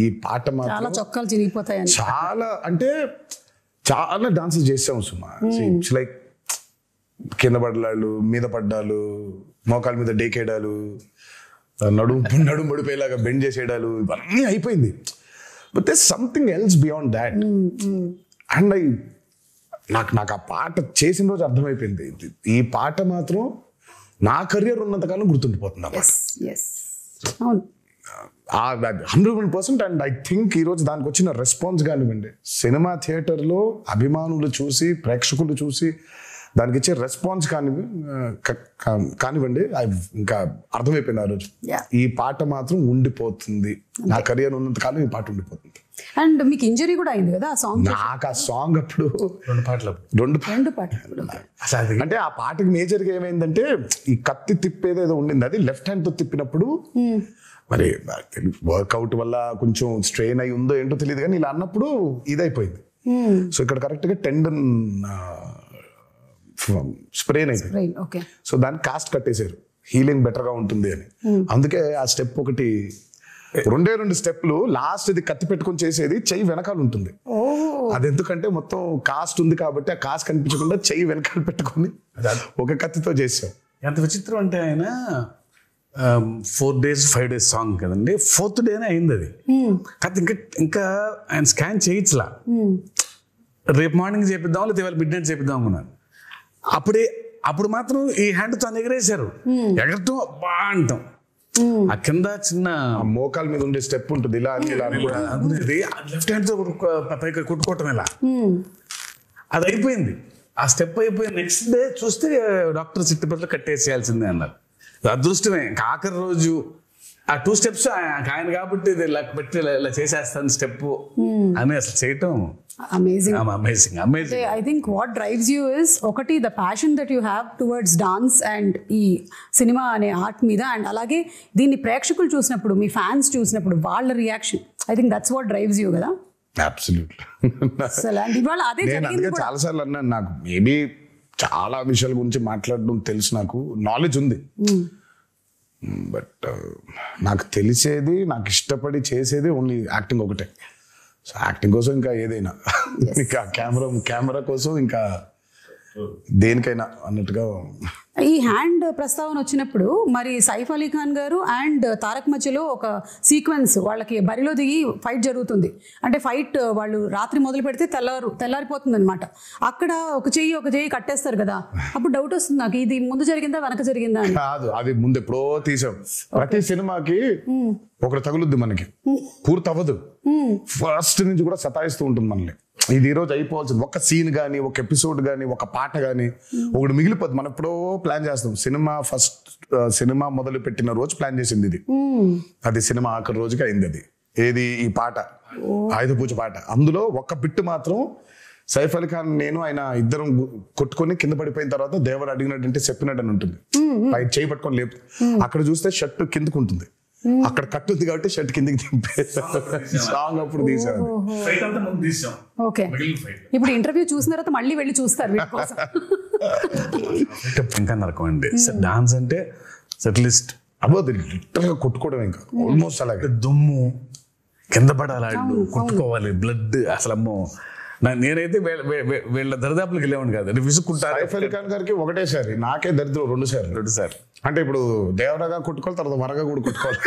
ఈ పాట చాలా చొక్కాలు చిరిగిపోతాయి. చాలా అంటే చాలా డాన్సెస్ చేసాము సుమా. ఇట్స్ లైక్ కింద పడ్డాలు, మీద పడ్డాలు, మోకాల మీద డేకేయడాలు, నడుము పడిపోయేలాగా బెండ్ చేసేయడాలు, ఇవన్నీ అయిపోయింది. But there something else beyond that. And నాకు ఆ పాట చేసిన రోజు అర్థమైపోయింది, ఈ పాట మాత్రం నా కెరియర్ ఉన్నంతకాలం గుర్తుండిపోతుంది ఆ పాట. 100%. అండ్ ఐ థింక్ ఈరోజు దానికి వచ్చిన రెస్పాన్స్ కానివ్వండి, సినిమా థియేటర్లో అభిమానులు చూసి, ప్రేక్షకులు చూసి దానికి ఇచ్చే రెస్పాన్స్ కానివ్వండి ఇంకా అర్థమైపోయింది ఆ రోజు. ఈ పాట మాత్రం ఉండిపోతుంది, నా కెరియర్ ఉన్నంత కాలం ఈ పాట ఉండిపోతుంది. అండ్ మీకు ఇంజరీ కూడా అయింది కదా ఆ సాంగ్? నాకు ఆ సాంగ్ అప్పుడు రెండు పాటలు అంటే ఆ పాటకి మేజర్ గా ఏమైందంటే ఈ కత్తి తిప్పేదేదో ఉండింది, అది లెఫ్ట్ హ్యాండ్ తో తిప్పినప్పుడు మరి వర్కౌట్ వల్ల కొంచెం స్ట్రెయిన్ అయి ఉందో ఏంటో తెలియదు కానీ ఇలా అన్నప్పుడు ఇదైపోయింది. సో ఇక్కడ కరెక్ట్ గా టెండన్ స్ప్రెయిన్ అయిపోయింది. సో దాన్ని కాస్ట్ కట్టేశారు, హీలింగ్ బెటర్ గా ఉంటుంది అని. అందుకే ఆ స్టెప్ ఒకటి, రెండు స్టెప్లు, లాస్ట్ ఇది కత్తి పెట్టుకొని చేసేది చెయ్యి వెనకాల ఉంటుంది. అది ఎందుకంటే మొత్తం కాస్ట్ ఉంది కాబట్టి ఆ కాస్ట్ కనిపించకుండా చెయ్యి వెనకాల పెట్టుకొని ఒక కత్తితో చేసాం. ఎంత విచిత్రం అంటే ఆయన 4 days 5 days సాంగ్ కదండి, 4th డేనే అయింది అది. కాకపోతే ఇంకా ఆయన స్కాన్ చేయించలా, రేపు మార్నింగ్ చేపిద్దాం లేదా ఇవాళ మిడ్ నైట్ చేపిద్దాం అనుకున్నాను. అప్పుడు మాత్రం ఈ హ్యాండ్ తో ఎగరేశారు, ఎగరటం బా అంటాం. ఆ కింద చిన్న మోకాల మీద ఉండే స్టెప్ ఉంటుంది, ఇలా లెఫ్ట్ హ్యాండ్ తో పైకి కొట్టుకోవటం ఇలా, అది అయిపోయింది. ఆ స్టెప్ అయిపోయి నెక్స్ట్ డే చూస్తే డాక్టర్ చిట్టుపట్లో కట్టేసేయాల్సిందే అన్నారు. అదృష్టమే, ఆఖరి రోజు ఆ 2 steps ఆయన కాబట్టి పెట్టి ఇలా చేసేస్తాను స్టెప్ అని అసలు చేయటం amazing. I think what drives you is ఒకటి the passion that you have towards dance and ఈ సినిమా అనే ఆర్ట్ మీద, అండ్ అలాగే దీన్ని ప్రేక్షకులు చూసినప్పుడు, మీ ఫ్యాన్స్ చూసినప్పుడు వాళ్ళ reaction, I think that's what drives you కదా. అబ్సల్యూట్లీ. నేను అందుకే చాలా సార్లు అన్నాను, నాకు మేబీ చాలా విషయాల గురించి మాట్లాడడం తెలుసు, నాకు నాలెడ్జ్ ఉంది, బట్ నాకు తెలిసేది, నాకు ఇష్టపడి చేసేది ఓన్లీ యాక్టింగ్ ఒకటే. సో యాక్టింగ్ కోసం ఇంకా ఏదైనా, ఇంకా కెమెరా కోసం ఇంకా దేనికైనా అన్నట్టుగా. ఈ హ్యాండ్ ప్రస్తావన వచ్చినప్పుడు మరి సైఫ్ అలీ ఖాన్ గారు అండ్ తారక్ మధ్యలో ఒక సీక్వెన్స్, వాళ్ళకి బరిలో దిగి ఫైట్ జరుగుతుంది. అంటే ఫైట్ వాళ్ళు రాత్రి మొదలు పెడితే తెల్లారిపోతుంది అనమాట. అక్కడ ఒక చెయ్యి కట్టేస్తారు కదా, అప్పుడు డౌట్ వస్తుంది నాకు, ఇది ముందు జరిగిందా వెనక జరిగిందా అని. కాదు, అది ముందు ఎప్పుడో తీసాం. ప్రతి సినిమాకి ఒకటి తగులుద్ది, మనకి పూర్తి అవ్వదు, ఫస్ట్ నుంచి కూడా సతాయిస్తూ ఉంటుంది మనల్ని. ఇది ఈ రోజు అయిపోవాల్సింది, ఒక సీన్ కానీ, ఒక ఎపిసోడ్ కానీ, ఒక పాట కానీ ఒకటి మిగిలిపోద్ది. మనం ఎప్పుడో ప్లాన్ చేస్తాం. సినిమా మొదలు పెట్టిన రోజు ప్లాన్ చేసింది ఇది, అది సినిమా ఆఖరి రోజుకి అయింది. అది ఏది, ఈ పాట, ఆయుధ పూజ పాట. అందులో ఒక బిట్టు మాత్రం సైఫ్ అలీ ఖాన్ నేను ఆయన ఇద్దరం కొట్టుకొని కింద పడిపోయిన తర్వాత దేవర్ అడిగినట్టు చెప్పినట్టు అని ఉంటుంది, పై చేయి పట్టుకొని లేపు. అక్కడ చూస్తే షర్ట్ కిందకు ఉంటుంది, అక్కడ కట్టుంది కాబట్టి షర్ట్ కిందకి దింపే సాంగ్ అప్పుడు తీసాను. ఇప్పుడు ఇంటర్వ్యూ చూసిన తర్వాత మళ్ళీ వెళ్ళి చూస్తారు ఇంకా నరకం అండి. డాన్స్ అంటే సెటిలిస్ట్ అబోది లిటరల్ గా కొట్టుకోవడం, ఇంకా ఆల్మోస్ట్ అలాగే దుమ్ము కింద పడాలి, కొట్టుకోవాలి, బ్లడ్. అసలు అమ్మో, నేనైతే వీళ్ళ దరిదాపులకు వెళ్ళేవాడిని కాదు, విసుక్కుంటారు. సైఫ్ అలీ ఖాన్ గారికి ఒకటేసారి, నాకే దరిద్రం 2 సార్లు. అంటే ఇప్పుడు దేవరాగా కొట్టుకోవాలి, తర్వాత వరగా కూడా కొట్టుకోవాలి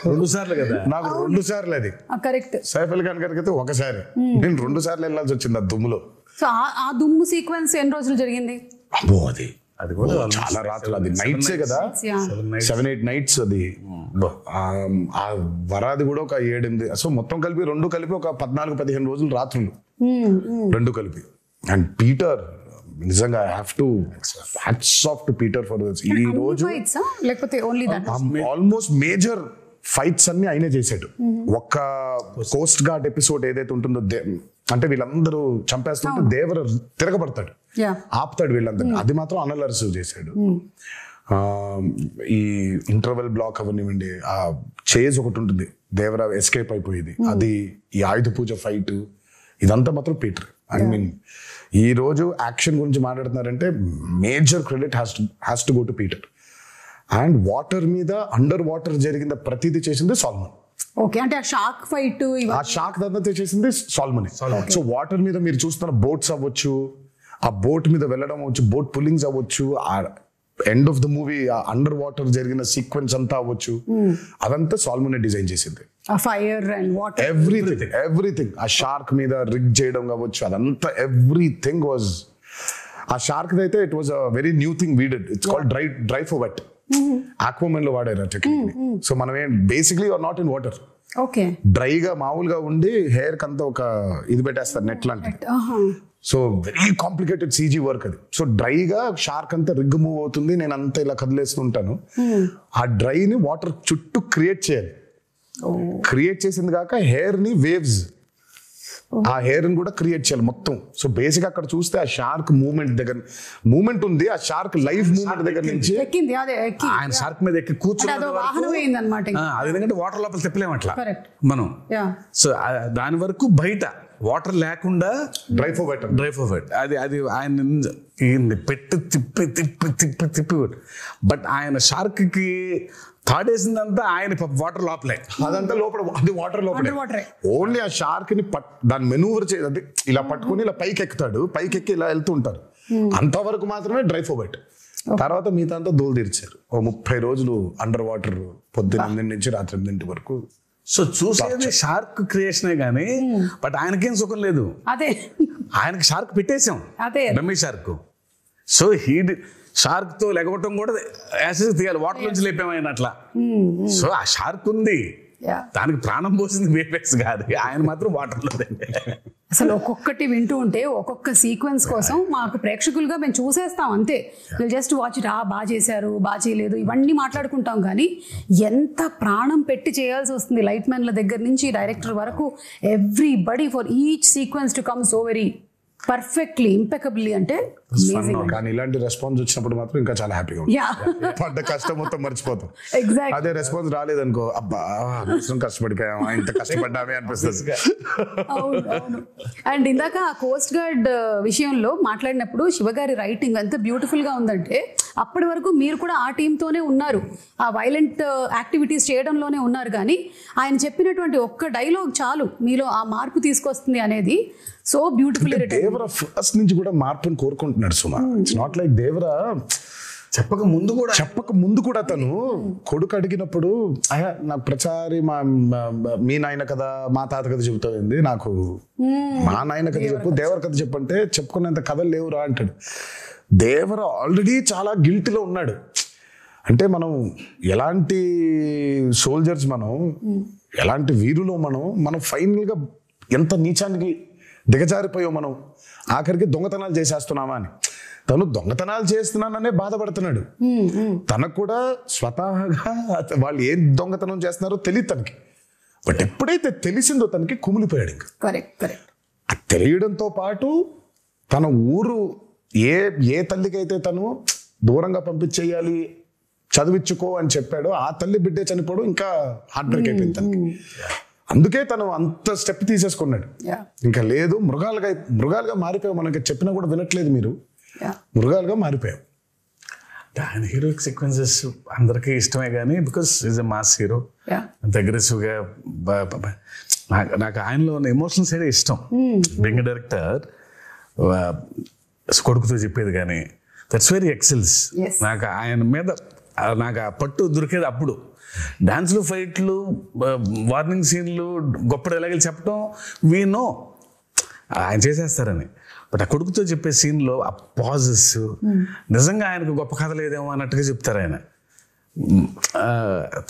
2 సార్లు కదా, నాకు 2 సార్లు అది కరెక్ట్. సైఫ్ అలీ ఖాన్ గారికి అయితే ఒకసారి, నేను 2 సార్లు వెళ్ళాల్సి వచ్చింది ఆ దుమ్ములో. సో ఆ దుమ్ము సీక్వెన్స్ ఎన్ని రోజులు జరిగింది? అబ్బో, అది కూడా చాలా రాత్రులు, అది నైట్సే కదా, 7-8 nights అది. ఆ వరాది కూడా ఒక 7-8, సో మొత్తం కలిపి 2 కలిపి ఒక 14-15 రోజులు రాత్రులు, 2 కలిపి. అండ్ పీటర్ నిజంగా hats off to Peter for this. ఈ రోజు ఆల్మోస్ట్ మేజర్ ఫైట్స్ అన్ని ఆయనే చేశాడు. ఒక్క కోస్ట్ గార్డ్ ఎపిసోడ్ ఏదైతే ఉంటుందో, అంటే వీళ్ళందరూ చంపేస్తుంటే దేవర తిరగబడతాడు, ఆపుతాడు వీళ్ళందరినీ, అది మాత్రం అనిల్ అరసు చేశాడు. ఈ ఇంటర్వెల్ బ్లాక్ అవనివ్వండి, ఆ చేజ్ ఒకటి ఉంటుంది, దేవర ఎస్కేప్ అయిపోయేది, అది, ఈ ఆయుధ పూజ ఫైట్, ఇదంతా మాత్రం పీటర్. ఐ మీన్ ఈ రోజు యాక్షన్ గురించి మాట్లాడుతున్నారంటే major credit has to go to Peter. And water మీద, అండర్ వాటర్ జరిగిన ప్రతిదీ చేసింది సాల్మన్. ఓకే, అంటే ఆ షార్క్ ఫైట్, ఆ షార్క్ దంతా చేసింది సాల్మన్. సో వాటర్ మీద మీరు చూస్తున్న బోట్స్ అవ్వచ్చు, ఆ బోట్ మీద వెళ్ళడం అవ్వచ్చు, బోట్ పుల్లింగ్స్ అవ్వచ్చు, ఆ end of the movie under water జరిగిన సీక్వెన్స్ అంతా అవ్వచ్చు, అదంతా సాల్మన్ డిజైన్ చేసింది. Fire and water, everything. ఆ షార్క్ మీద రిగ్ చేయడం కావచ్చు, అదంతా ఎవ్రీథింగ్ వాజ్. ఆ షార్క్ అయితే it was a very new thing we did. It's called dry for wet. Aquaman లో వాడారు టెక్నిక్ ని. సో మనం basically are not in water, డ్రైగా మామూలుగా ఉండి హెయిర్ కంతా ఒక ఇది పెట్టేస్తారు, నెట్ లాంటిది. So very complicated CG work అది. సో డ్రైగా షార్క్ అంతా రిగ్ మూవ్ అవుతుంది, నేను అంతా ఇలా కదిలేస్తుంటాను. ఆ డ్రైని వాటర్ చుట్టూ క్రియేట్ చేయాలి. క్రియేట్ చేసింది కాక హెయిర్ ని వేవ్స్, ఆ హెయిర్ ని కూడా క్రియేట్ చేయాలి మొత్తం. సో బేసిక్ అక్కడ చూస్తే ఆ షార్క్ మూమెంట్ ఉంది, ఆ షార్క్ లైవ్ మూమెంట్ దగ్గర నుంచి ఆయన షార్క్ మీద ఎక్కి కూర్చున్నాడు. అది ఎందుకంటే వాటర్ లోపల తిప్పలేము అట్లా మనం. సో దాని వరకు బయట వాటర్ లేకుండా డ్రై ఫర్ వెట్ అది ఆయన పెట్టి తిప్పి బట్ ఆయన షార్క్ కి తాడేసిందంతా ఆయన వాటర్ లోపలే, అదంతా లోపల, అది వాటర్ లోపలే. ఓన్లీ ఆ షార్క్ ని దాన్ని మెనూవర్ చేయాలి, ఇలా పట్టుకుని ఇలా పైకి ఎక్కుతాడు, పైకి ఎక్కి ఇలా వెళ్తూ ఉంటారు. అంతవరకు మాత్రమే డ్రై ఫర్ వెట్. తర్వాత మిగతా అంతా దోలు తీర్చారు. 30 రోజులు అండర్ వాటర్, పొద్దున్న 8 నుంచి రాత్రి 8 వరకు. సో చూసేది షార్క్ క్రియేషనే గానీ బట్ ఆయనకేం సుఖం లేదు. అదే ఆయనకి షార్క్ పెట్టేసాం, డమ్మీ షార్క్. సో షార్క్ తో లెగవటం కూడా యాసిడ్ తీయాలి, వాటర్ నుంచి లేపామైనా అట్లా. సో ఆ షార్క్ ఉంది, దానికి ప్రాణం పోసింది వేపెక్స్ కాదు, ఆయన మాత్రం వాటర్ లో. అసలు ఒక్కొక్కటి వింటూ ఉంటే ఒక్కొక్క సీక్వెన్స్ కోసం మాకు ప్రేక్షకులుగా మేము చూసేస్తాం అంతే. జస్ట్ వాచ్ ఇట్, బాగా చేశారు, బాగా చేయలేదు, ఇవన్నీ మాట్లాడుకుంటాం. కానీ ఎంత ప్రాణం పెట్టి చేయాల్సి వస్తుంది లైట్ మ్యాన్ల దగ్గర నుంచి డైరెక్టర్ వరకు. Everybody for each sequence to come so very perfectly impeccably. అంటే కానీ ఇలాంటి రెస్పాన్స్ వచ్చినప్పుడు మాత్రం ఇంకా చాలా హ్యాపీగా ఉంటుంది. పడ్డ కష్టం మొత్తం మర్చిపోతాం. అదే రెస్పాన్స్ రాలేదనుకో, అబ్బా కష్టపడిపోయామా, ఇంత కష్టపడ్డామే అనిపిస్తుంది. అండ్ ఇందాక ఆ కోస్ట్ గార్డ్ విషయంలో మాట్లాడినప్పుడు శివగారి రైటింగ్ ఎంత బ్యూటిఫుల్ గా ఉందంటే, అప్పటి వరకు మీరు కూడా ఆ టీంతోనే ఉన్నారు, ఆ వైలెంట్ యాక్టివిటీస్ చేయడంలోనే ఉన్నారు. కానీ ఆయన చెప్పినటువంటి ఒక్క డైలాగ్ చాలు మీలో ఆ మార్పు తీసుకొస్తుంది అనేది సో బ్యూటిఫుల్. దేవరా ఫస్ట్ నుంచి కూడా మార్పుని కోరుకుంటున్నాడు సుమా. ఇట్స్ నాట్ లైక్ దేవరా చెప్పక ముందు కూడా తను కొడుకు అడిగినప్పుడు, నాకు ప్రచారి మీ నాయన కథ మా తాత కథ చెబుతుంది, నాకు మా నాయన కథ చెప్పు, దేవర కథ చెప్పంటే చెప్పుకునేంత కథలు లేవురా అంటాడు. దేవర ఆల్రెడీ చాలా గిల్టీలో ఉన్నాడు. అంటే మనం ఎలాంటి సోల్జర్స్, మనం ఎలాంటి వీరులో మనం ఫైనల్ గా ఎంత నీచానికి దిగజారిపోయాం మనం, ఆఖరికి దొంగతనాలు చేసేస్తున్నామా అని. తను దొంగతనాలు చేస్తున్నాననే బాధపడుతున్నాడు. తనకు కూడా స్వతహాగా వాళ్ళు ఏం దొంగతనం చేస్తున్నారో తెలియదు తనకి. బట్ ఎప్పుడైతే తెలిసిందో తనకి కుమిలిపోయాడు. ఇంకా తెలియడంతో పాటు తన ఊరు ఏ తల్లికైతే తను దూరంగా పంపించేయాలి, చదివించుకో అని చెప్పాడో ఆ తల్లి బిడ్డే చనిపోవడం ఇంకా హార్ట్ బ్రేక్ అయిపోయింది తనకి. అందుకే తను అంత స్టెప్ తీసేసుకున్నాడు. ఇంకా లేదు, మృగాలుగా మారిపోయావు, మనకి చెప్పినా కూడా వినట్లేదు మీరు, మృగాలుగా మారిపోయావు. ఆయన హీరోయిక్ సీక్వెన్సెస్ అందరికీ ఇష్టమే కానీ because is a mass hero, అంత అగ్రెసివ్గా. నాకు ఆయనలో ఉన్న ఎమోషనల్ సైడ్ ఇష్టం. బీయింగ్ డైరెక్టర్ కొడుకుతో చెప్పేది కానీ దట్స్ వెరీ ఎక్సెల్స్. నాకు ఆయన మీద నాకు ఆ పట్టు దొరికేది అప్పుడు. డాన్స్లు, ఫైట్లు, వార్నింగ్ సీన్లు, గొప్ప డైలాగులు చెప్పడం వీ నో ఆయన చేసేస్తారని. బట్ ఆ కొడుకుతో చెప్పే సీన్లో ఆ పాజెస్ నిజంగా ఆయనకు గొప్ప కథ లేదేమో అన్నట్టుగా చెప్తారు ఆయన.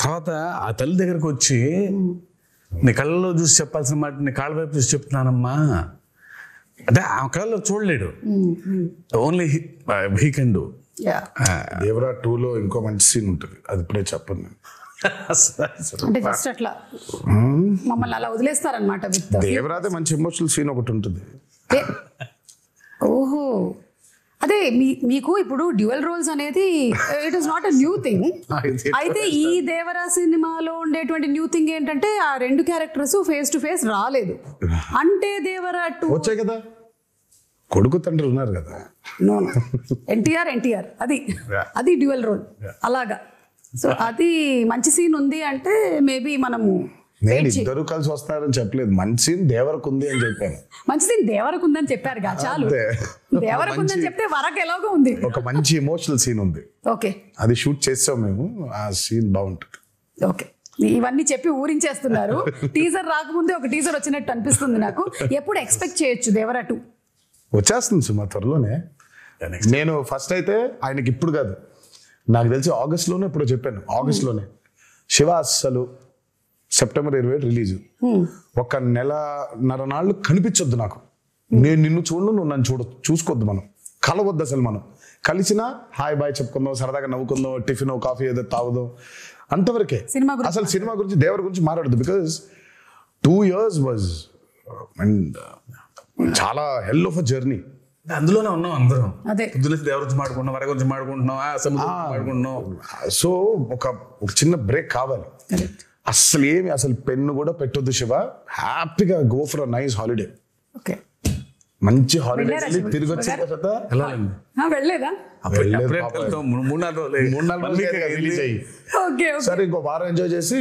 తర్వాత ఆ తల్లి దగ్గరకు వచ్చి, నీ కళ్ళలో చూసి చెప్పాల్సిన మాట నీ కాళ్ళ వైపు చూసి చెప్తున్నానమ్మా అంటే ఆ కళ్ళలో చూడలేడు, only he can do. Devara 2లో ఇంకో మంచి సీన్ ఉంటుంది, అది ఇప్పుడే చెప్పను. అంటే జస్ట్ అట్లా మమ్మల్ని అలా వదిలేస్తారనమాట. దేవరాదే మంచి ఎమోషనల్ సీన్ ఒకటి ఉంటుంది. ఓహో, అదే మీకు ఇప్పుడు డ్యూయల్ రోల్స్ అనేది it is not a new thing. అయితే ఈ దేవరా సినిమాలో ఉండేటువంటి న్యూ థింగ్ ఏంటంటే ఆ 2 క్యారెక్టర్స్ ఫేస్ టు ఫేస్ రాలేదు. అంటే దేవరా 2 వచ్చాయి కదా, కొడుకు తండ్రి ఉన్నారు కదా. నో ఎన్టీఆర్ అది డ్యూయల్ రోల్ అలాగా. సో అది మంచి సీన్ ఉంది అంటే మేబీ మనము నేను ఇద్దరు కలిసి వస్తారని చెప్పలేదు, మంచి సీన్ దేవరకు ఉంది అని చెప్పాను. మంచి సీన్ దేవరకు ఉందని చెప్పారు కదా, చాలు. దేవరకు ఉందని చెప్తే వరకు ఎలాగో ఉంది, ఒక మంచి ఎమోషనల్ సీన్ ఉంది. ఓకే, అది షూట్ చేసాం మేము, ఆ సీన్ బాగుంటుంది. ఓకే, ఇవన్నీ చెప్పి ఊరించేస్తున్నారు. టీజర్ రాకముందే ఒక టీజర్ వచ్చినట్టు అనిపిస్తుంది నాకు. ఎప్పుడు ఎక్స్పెక్ట్ చేయొచ్చు దేవరా 2? వచ్చేస్తుంది సుమా త్వరలోనే. నేను ఫస్ట్ అయితే ఆయనకి ఇప్పుడు కాదు, నాకు తెలిసి ఆగస్ట్లోనే ఇప్పుడు చెప్పాను, ఆగస్ట్లోనే శివ అస్సలు సెప్టెంబర్ 27 రిలీజ్, 1.5 నెలలు కనిపించొద్దు నాకు. నేను నిన్ను చూడను, నువ్వు నన్ను చూసుకోవద్దు, మనం కలవద్దు అసలు. మనం కలిసినా హాయ్ బాయ్ చెప్పుకుందాం, సరదాగా నవ్వుకుందాం, టిఫిన్ కాఫీ ఏదో తాగుదాం, అంతవరకే. అసలు సినిమా గురించి దేవర గురించి మాట్లాడదు. బికాస్ 2 years వాజ్ అండ్ చాలా హెల్ ఆఫ్ అ జర్నీ. అందులోనే ఉన్నాం అందరం. దేవర గురించి మాట్లాడుకుంటున్నాం, వర గురించి మాట్లాడుకుంటున్నాం, మాట్లాడుకుంటున్నాం. సో ఒక చిన్న బ్రేక్ కావాలి. అసలు పెన్ను కూడా పెట్టొద్దు శివ, హ్యాపీగా go for a nice holiday. మంచి హాలిడేస్ తిరిగి వచ్చిన తర్వాత వెళ్ళలేదా? 3-4 రోజులు సరే, ఇంకో వారం ఎంజాయ్ చేసి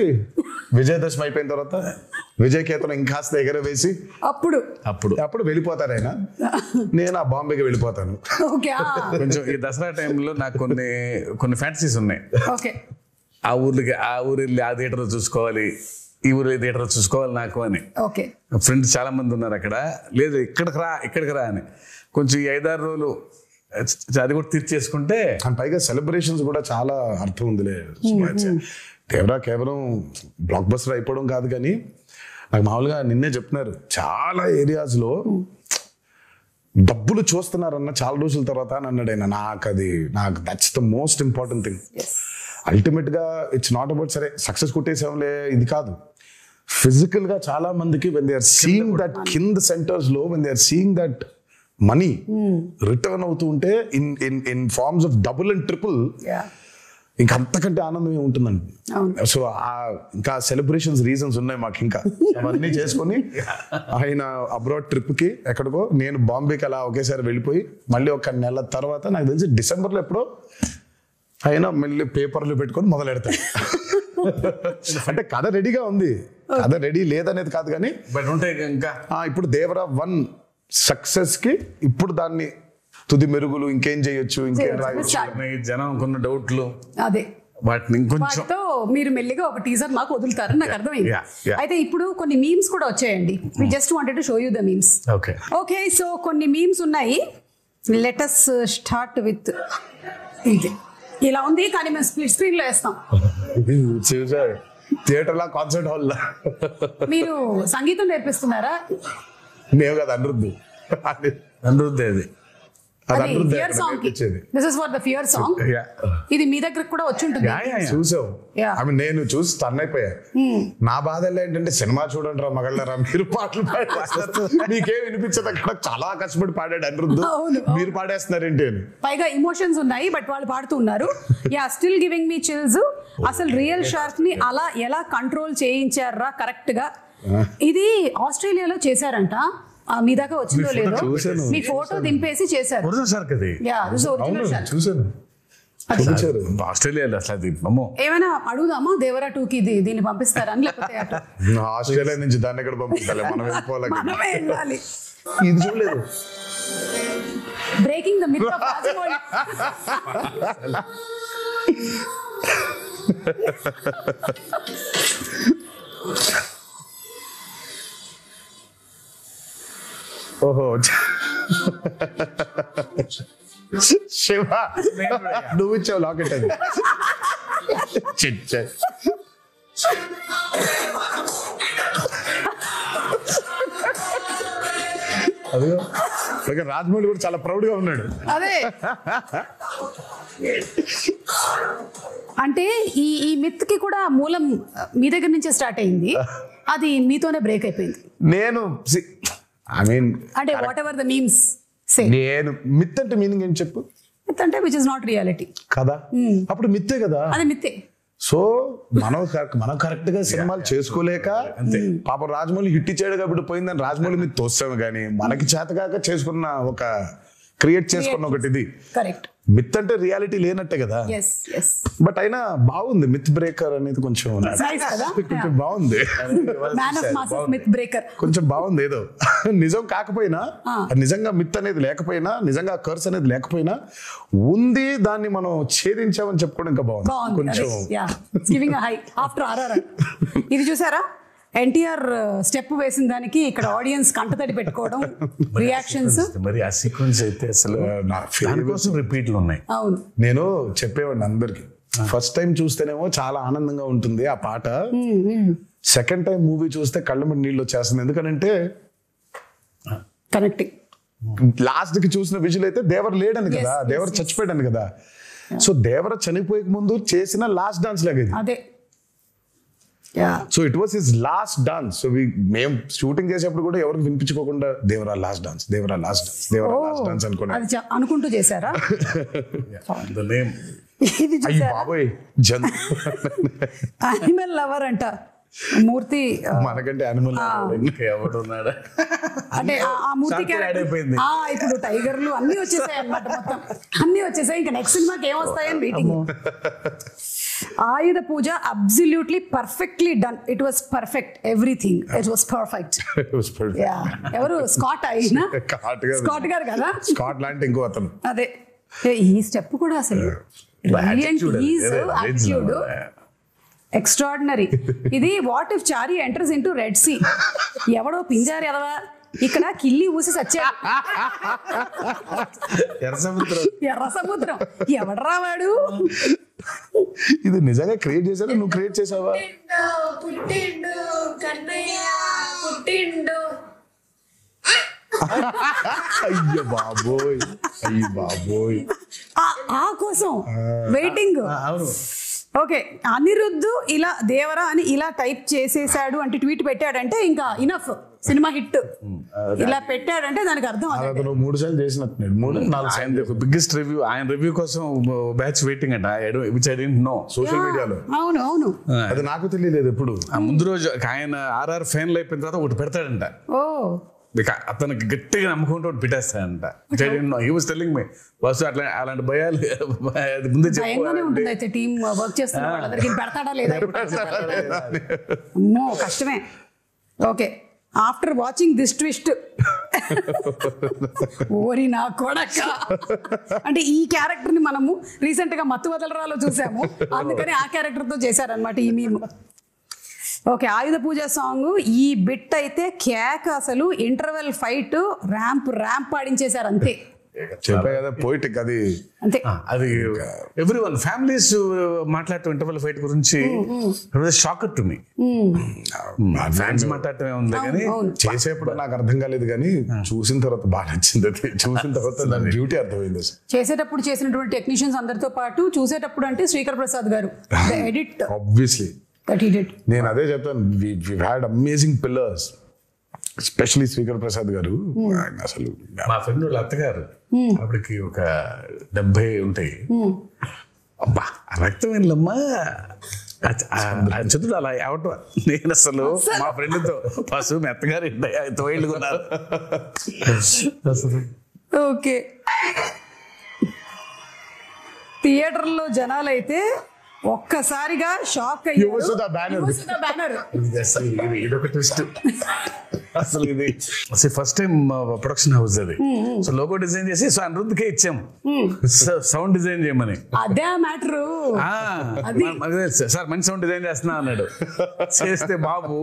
విజయదశమి అయిపోయిన తర్వాత విజయకేతనం ఇంకాస్త ఎగరవేసి అప్పుడు వెళ్ళిపోతారు ఆయన. నేను ఆ బాంబేకి వెళ్ళిపోతాను. కొంచెం ఈ దసరా టైంలో నాకు కొన్ని ఫ్యాంటసీస్ ఉన్నాయి. ఆ ఊరు వెళ్ళి ఆ థియేటర్ చూసుకోవాలి, ఈ ఊరు థియేటర్ చూసుకోవాలి నాకు అని. ఫ్రెండ్స్ చాలా మంది ఉన్నారు అక్కడ. లేదు ఇక్కడికి రా అని. కొంచెం ఈ 5-6 రోజులు అది కూడా తీర్చేసుకుంటే, పైగా సెలబ్రేషన్స్ కూడా చాలా అర్థం ఉందిలే. దేవరా కేవలం బ్లాక్ బస్టర్ అయిపోవడం కాదు, కానీ నాకు మామూలుగా నిన్నే చెప్తున్నారు, చాలా ఏరియాస్ లో డబ్బులు చూస్తున్నారన్న చాలా రోజుల తర్వాత అని అన్నాడు ఆయన. నాకు that's the most important thing. Ultimate గా ఇట్స్ నాట్ అబౌట్ సరే సక్సెస్ కొట్టేసేంలే, ఇది కాదు. ఫిజికల్ గా చాలా మందికి when they are seeing that కింద సెంటర్స్ లో when they are seeing that money return అవుతూ ఉంటే in forms of double and triple, ఇంకా అంతకంటే ఆనందమే ఉంటుందండి. సో ఇంకా సెలబ్రేషన్స్ రీజన్స్ ఉన్నాయి మాకు. ఇంకా అవన్నీ చేసుకొని ఆయన అబ్రాడ్ ట్రిప్ కి ఎక్కడికో, నేను బాంబేకి అలా ఒకేసారి వెళ్ళిపోయి మళ్ళీ 1 నెల తర్వాత నాకు తెలిసి డిసెంబర్లో ఎప్పుడో ఆయన మళ్ళీ పేపర్లు పెట్టుకొని మొదలెడతాడు. అంటే కథ రెడీగా ఉంది, కథ రెడీ లేదనేది కాదు, కానీ ఇప్పుడు దేవరా 1 సక్సెస్ కి ఇప్పుడు దాన్ని తుది మెరుగులు ఇంకేం చేయొచ్చు, ఇంకేం రాయొచ్చు, జనం కొన్న డౌట్లు, అదే వాటిని కొంచెం మీరు మెల్లిగా ఒక టీజర్ మాకు వదులుతారని నాకు అర్థమైంది. అయితే ఇప్పుడు కొన్ని మీమ్స్ కూడా వచ్చాయండి. We just wanted to show you the memes. Okay, so కొన్ని మీమ్స్ ఉన్నాయి. లెట్ us స్టార్ట్ విత్ ఇది. ఇలా ఉంది, కానీ మేము స్ప్లిట్ స్క్రీన్ లో వేస్తాం. థియేటర్ లా, కాన్సర్ట్ హాల్ లా. మీరు సంగీతం నేర్పిస్తున్నారా? మేము కదా అనిరుద్ధ్ అది fear song. This is for the fear song. ఇది మీ దగ్గర కూడా వచ్చి ఉంటుంది. చూసావు? నేను చూసి టర్న్ అయిపోయా. నా బాధ ఏంటంటే, సినిమా చూడండి రా మగళ్ళరా, మీరు పాటలు పాడేస్తారు, మీకేం వినిపించదు. అక్కడ చాలా కష్టపడి పాడాడు అనిరుద్ధ్, మీరు పాడేస్తున్నారేంటి అని. పైగా ఇమోషన్స్ ఉన్నాయి, బట్ వాళ్ళు పాడుతూ ఉన్నారు. Yeah, still giving me chills. అసలు రియల్ షార్క్ ని అలా ఎలా కంట్రోల్ చేయించారా కరెక్ట్ గా? ఇది ఆస్ట్రేలియాలో చేశారంట. మీ దాకా వచ్చిందో లేదో, మీ ఫోటో దింపేసి చేశారు. ఆస్ట్రేలియాలో ఏమైనా అడుగుదామా దేవరా 2 కి దీన్ని పంపిస్తారని, లేకపోతే ఆస్ట్రేలియా నుంచి దాన్ని ఎక్కడ పంపిస్తాలే, మనం వెళ్ళాలి. ఇది చూడలేదు, breaking the myth of Rajamouli. ఓహో శివ, నువ్వు ఇచ్చావు లాకెట్ అది. అదిగో రాజమౌళి కూడా చాలా ప్రౌడ్ గా ఉన్నాడు. అదే అంటే ఈ మిత్ కి కూడా మూలం మీ దగ్గర నుంచే స్టార్ట్ అయింది, అది మీతోనే బ్రేక్ అయిపోయింది. నేను అంటే వాట్ ఎవర్ ద మీమ్స్ సే, నేను మిత్ అంటే మీనింగ్ ఏం చెప్పు? మిత్ అంటే విచ్ ఇస్ నాట్ రియాలిటీ కదా, అప్పుడు మిత్తే కదా, అది మిత్తే. సో మనం కరెక్ట్ గా సినిమాలు చేసుకోలేక పాపం రాజమౌళి హిట్ ఇచ్చాడు కాబట్టి పోయిందని రాజమౌళి మీద తోస్తాము, కానీ మనకి చేతగాక చేసుకున్న ఒక క్రియేట్ చేసుకున్న ఒకటి ఇది. కరెక్ట్. మిత్ అంటే రియాలిటీ లేనట్టే కదా. బట్ అయినా బాగుంది మిత్ బ్రేకర్ అనేది, కొంచెం బాగుంది, కొంచెం బాగుంది. ఏదో నిజం కాకపోయినా, నిజంగా మిత్ అనేది లేకపోయినా, నిజంగా కర్స్ అనేది లేకపోయినా ఉంది, దాన్ని మనం ఛేదించామని చెప్పుకోవడం ఇంకా బాగుంది కొంచెం. ఇది చూసారా, ఎన్టీఆర్ స్టెప్ వేసిన దానికి ఇక్కడ ఆడియన్స్ కంటతడి పెట్టుకోవడం, రియాక్షన్స్. మరి ఆ సీక్వెన్స్ అయితే అసలు దానికోసం రిపీట్లు ఉన్నాయి. అవును, నేను చెప్పేవాడిని అందరికి, ఫస్ట్ టైం చూస్తేనేమో చాలా ఆనందంగా ఉంటుంది ఆ పాట, సెకండ్ టైం మూవీ చూస్తే కళ్ళ మీద నీళ్ళు వచ్చేస్తుంది. ఎందుకంటే కనెక్టింగ్ లాస్ట్ కి చూసిన విజువల్ అయితే దేవర లేడని కదా, దేవర చచ్చిపోయాడని కదా. సో దేవర చనిపోయే ముందు చేసిన లాస్ట్ డాన్స్ లాగా ఇది. అదే. So it was his last dance. So మేము షూటింగ్ చేసేప్పుడు కూడా ఎవరికి వినిపించుకోకుండా Devara last dance, Devara last dance, Devara last dance అనుకుంటూ చేశారా? ఇది బాబోయ్ యానిమల్ లవర్ అంట మూర్తి. మనకంటే యానిమల్ ఎవడున్నాడా అంటే ఆ మూర్తి ఇప్పుడు టైగర్లు అన్ని వచ్చేసాయి అన్నమాట. మొత్తం అన్ని వచ్చేసాయి. ఇంకా నెక్స్ట్ సినిమాకి ఏమొస్తాయని waiting. Ayudha Puja absolutely perfectly done. It was perfect. Everything it was perfect. ఎవరు స్కాట్ అయినా స్కాట్ గారు కదా, స్కాట్ లాంటి ఇంకో అతను. అదే ఈ స్టెప్ కూడా అసలు ఎక్స్ట్రాడినరీ. ఇది what if Chari enters into Red Sea. ఎవడో పింజారి ఎదవా ఇక్కడ కిల్లి ఊసి సచ్చాడు. ఎర్ర సముద్రం ఎవడరా వాడు? ఇది నిజంగా క్రియేట్ చేశారా, నువ్వు క్రియేట్ చేసావా? పుట్టిండు కన్నయ్య పుట్టిండు. అయ్యో బాబోయ్, అయ్యో బాబోయ్. ఆ కోసం వెయిటింగ్. ఓకే, అనిరుద్ధు ఇలా దేవరా అని ఇలా టైప్ చేసేసాడు అంటే ట్వీట్ పెట్టాడంటే ఇంకా ఇనఫ్, సినిమా హిట్. ఇలా పెట్టాడంటే దానికి అర్థం అతను 3 సార్లు చేసినట్టున్నాడు, 3-4 బిగ్గెస్ట్ రివ్యూ. ఆయన రివ్యూ కోసం బ్యాచ్ వెయిటింగ్ అంట, which I didn't know. Social మీడియాలో. అవును అవును, అది నాకు తెలియలేదు ఎప్పుడు. ముందు రోజు ఆయన RR ఫైనల్ అయిపోయిన తర్వాత ఒకటి పెడతాడంట. ఓ అతనికి గట్టిగా నమ్ముకుంటూ ఒకటి పెట్టేస్తాడంట. హీ వాస్ టెల్లింగ్ మీ బస్సు అట్లా అలాంటి భయాలు ముందే ఉంటుంది. అయితే టీమ్ వర్క్ చేస్తున్న వాళ్ళందరికీ పెడతాడా లేదా? అమ్మో కష్టమే. Okay, after watching this twist ఓరి నా కొడక, అంటే ఈ క్యారెక్టర్ ని మనము రీసెంట్ గా మత్తు వదలరాలో చూసాము, అందుకని ఆ క్యారెక్టర్ తో చేశారనమాట ఈ మీమ్. ఓకే, ఆయుధ పూజ సాంగ్ ఈ బిట్ అయితే కేక్. అసలు ఇంటర్వెల్ ఫైట్ ర్యాంప్ ఆడించేశారు అంతే. చెప్పా కదా పోయిటిక్ అది అంతే. అది ఎవ్రీవన్ ఫ్యామిలీస్ మాట్లాడటం ఇంటర్వెల్ ఫైట్ గురించి షాక్ టు మీ. ఫ్యాన్స్ మాట్లాడటమే ఉంది కానీ చేసేప్పుడు నాకు అర్థం కాలేదు, కానీ చూసిన తర్వాత బాగా నచ్చింది. అది చూసిన తర్వాత దాని బ్యూటీ అర్థమైంది. చేసేటప్పుడు చేసినటువంటి టెక్నీషియన్స్ అందరితో పాటు చూసేటప్పుడు అంటే శ్రీకర్ ప్రసాద్ గారు edit obviously that he did. నేను అదే చెప్తాను, we've had amazing pillars, especially Srikar Prasad గారు. అసలు మా ఫ్రెండ్ వాళ్ళ అత్తగారు అప్పటికి ఒక 70 ఉంటాయి. అబ్బా రక్తం వెళ్ళమ్మా చదువులు అలా అవటం. నేను అసలు మా ఫ్రెండ్తో పశువు మెత్తగారు 9 ఏళ్ళు కొన్నారు. ఓకే, థియేటర్లో జనాలైతే ఒక్కసారిగా షాక్ అయ్యారు. ఇదొక ట్విస్ట్ అసలు. ఇది ఫస్ట్ టైం ప్రొడక్షన్ హౌస్ అది. సో లోగో డిజైన్ చేసి సో అనిరుద్ధ్కే ఇచ్చాము సౌండ్ డిజైన్ చేయమని. అదే మ్యాటర్. సార్ మంచి సౌండ్ డిజైన్ చేస్తున్నా అన్నాడు. చేస్తే బాబు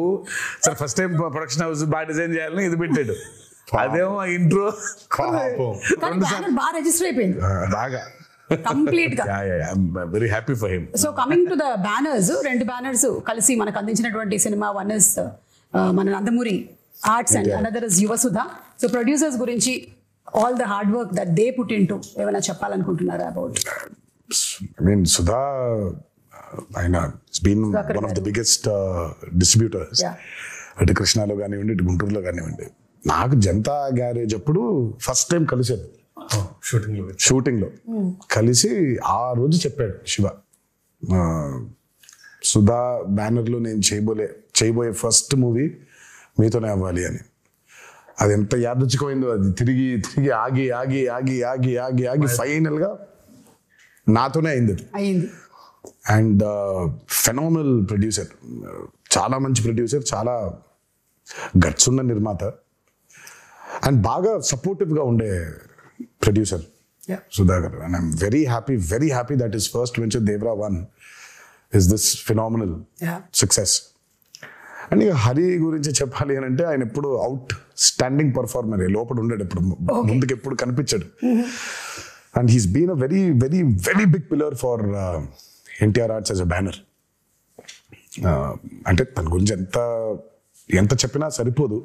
sir first time production house బాగా డిజైన్ చేయాలని ఇది పెట్టాడు. అదేమో ఇంట్రో బాగా రిజిస్టర్ అయిపోయింది బాగా కంప్లీట్ గా. Very happy for him. So coming to the banners, 2 banners కలిసి మనకు అందించినటువంటి సినిమా. వన్ ఇస్ మన Nandamuri arts and another is Yuvasudha. So producers గురించి all the hard work that they put into ఏమైనా చెప్పాలనుకుంటున్నారా అబౌట్? ఐ మీన్ సుధా ఆయన been one of the biggest distributors. అటు కృష్ణాలో కానివ్వండి, ఇటు గుంటూరులో కానివ్వండి. నాకు జనతా గ్యారేజ్ అప్పుడు ఫస్ట్ టైం కలిసాను షూటింగ్ లో కలిసి. ఆ రోజు చెప్పాడు శివ, సుధా బ్యానర్ లో నేను చేయబోయే ఫస్ట్ మూవీ మీతోనే అవ్వాలి అని. అది ఎంత యాదృచ్ఛికమైందో. అది తిరిగి ఆగి ఫైనల్ గా నాతోనే అయింది. అండ్ ఫెనామినల్ ప్రొడ్యూసర్, చాలా మంచి ప్రొడ్యూసర్, చాలా గట్స్ ఉన్న నిర్మాత, అండ్ బాగా సపోర్టివ్ గా ఉండే producer Sudhakar. And I'm very happy that his first venture Devara 1 is this phenomenal success. And ఇక హరి గురించి చెప్పాలి అని అంటే ఆయన ఎప్పుడు అవుట్ స్టాండింగ్ పర్ఫార్మర్, లోపల ఉండేది ఎప్పుడు, ముందుకు ఎప్పుడు కనిపించాడు. And he's been a very big pillar for NTR Arts as a banner. అంటే తన గురించి ఎంత చెప్పినా సరిపోదు.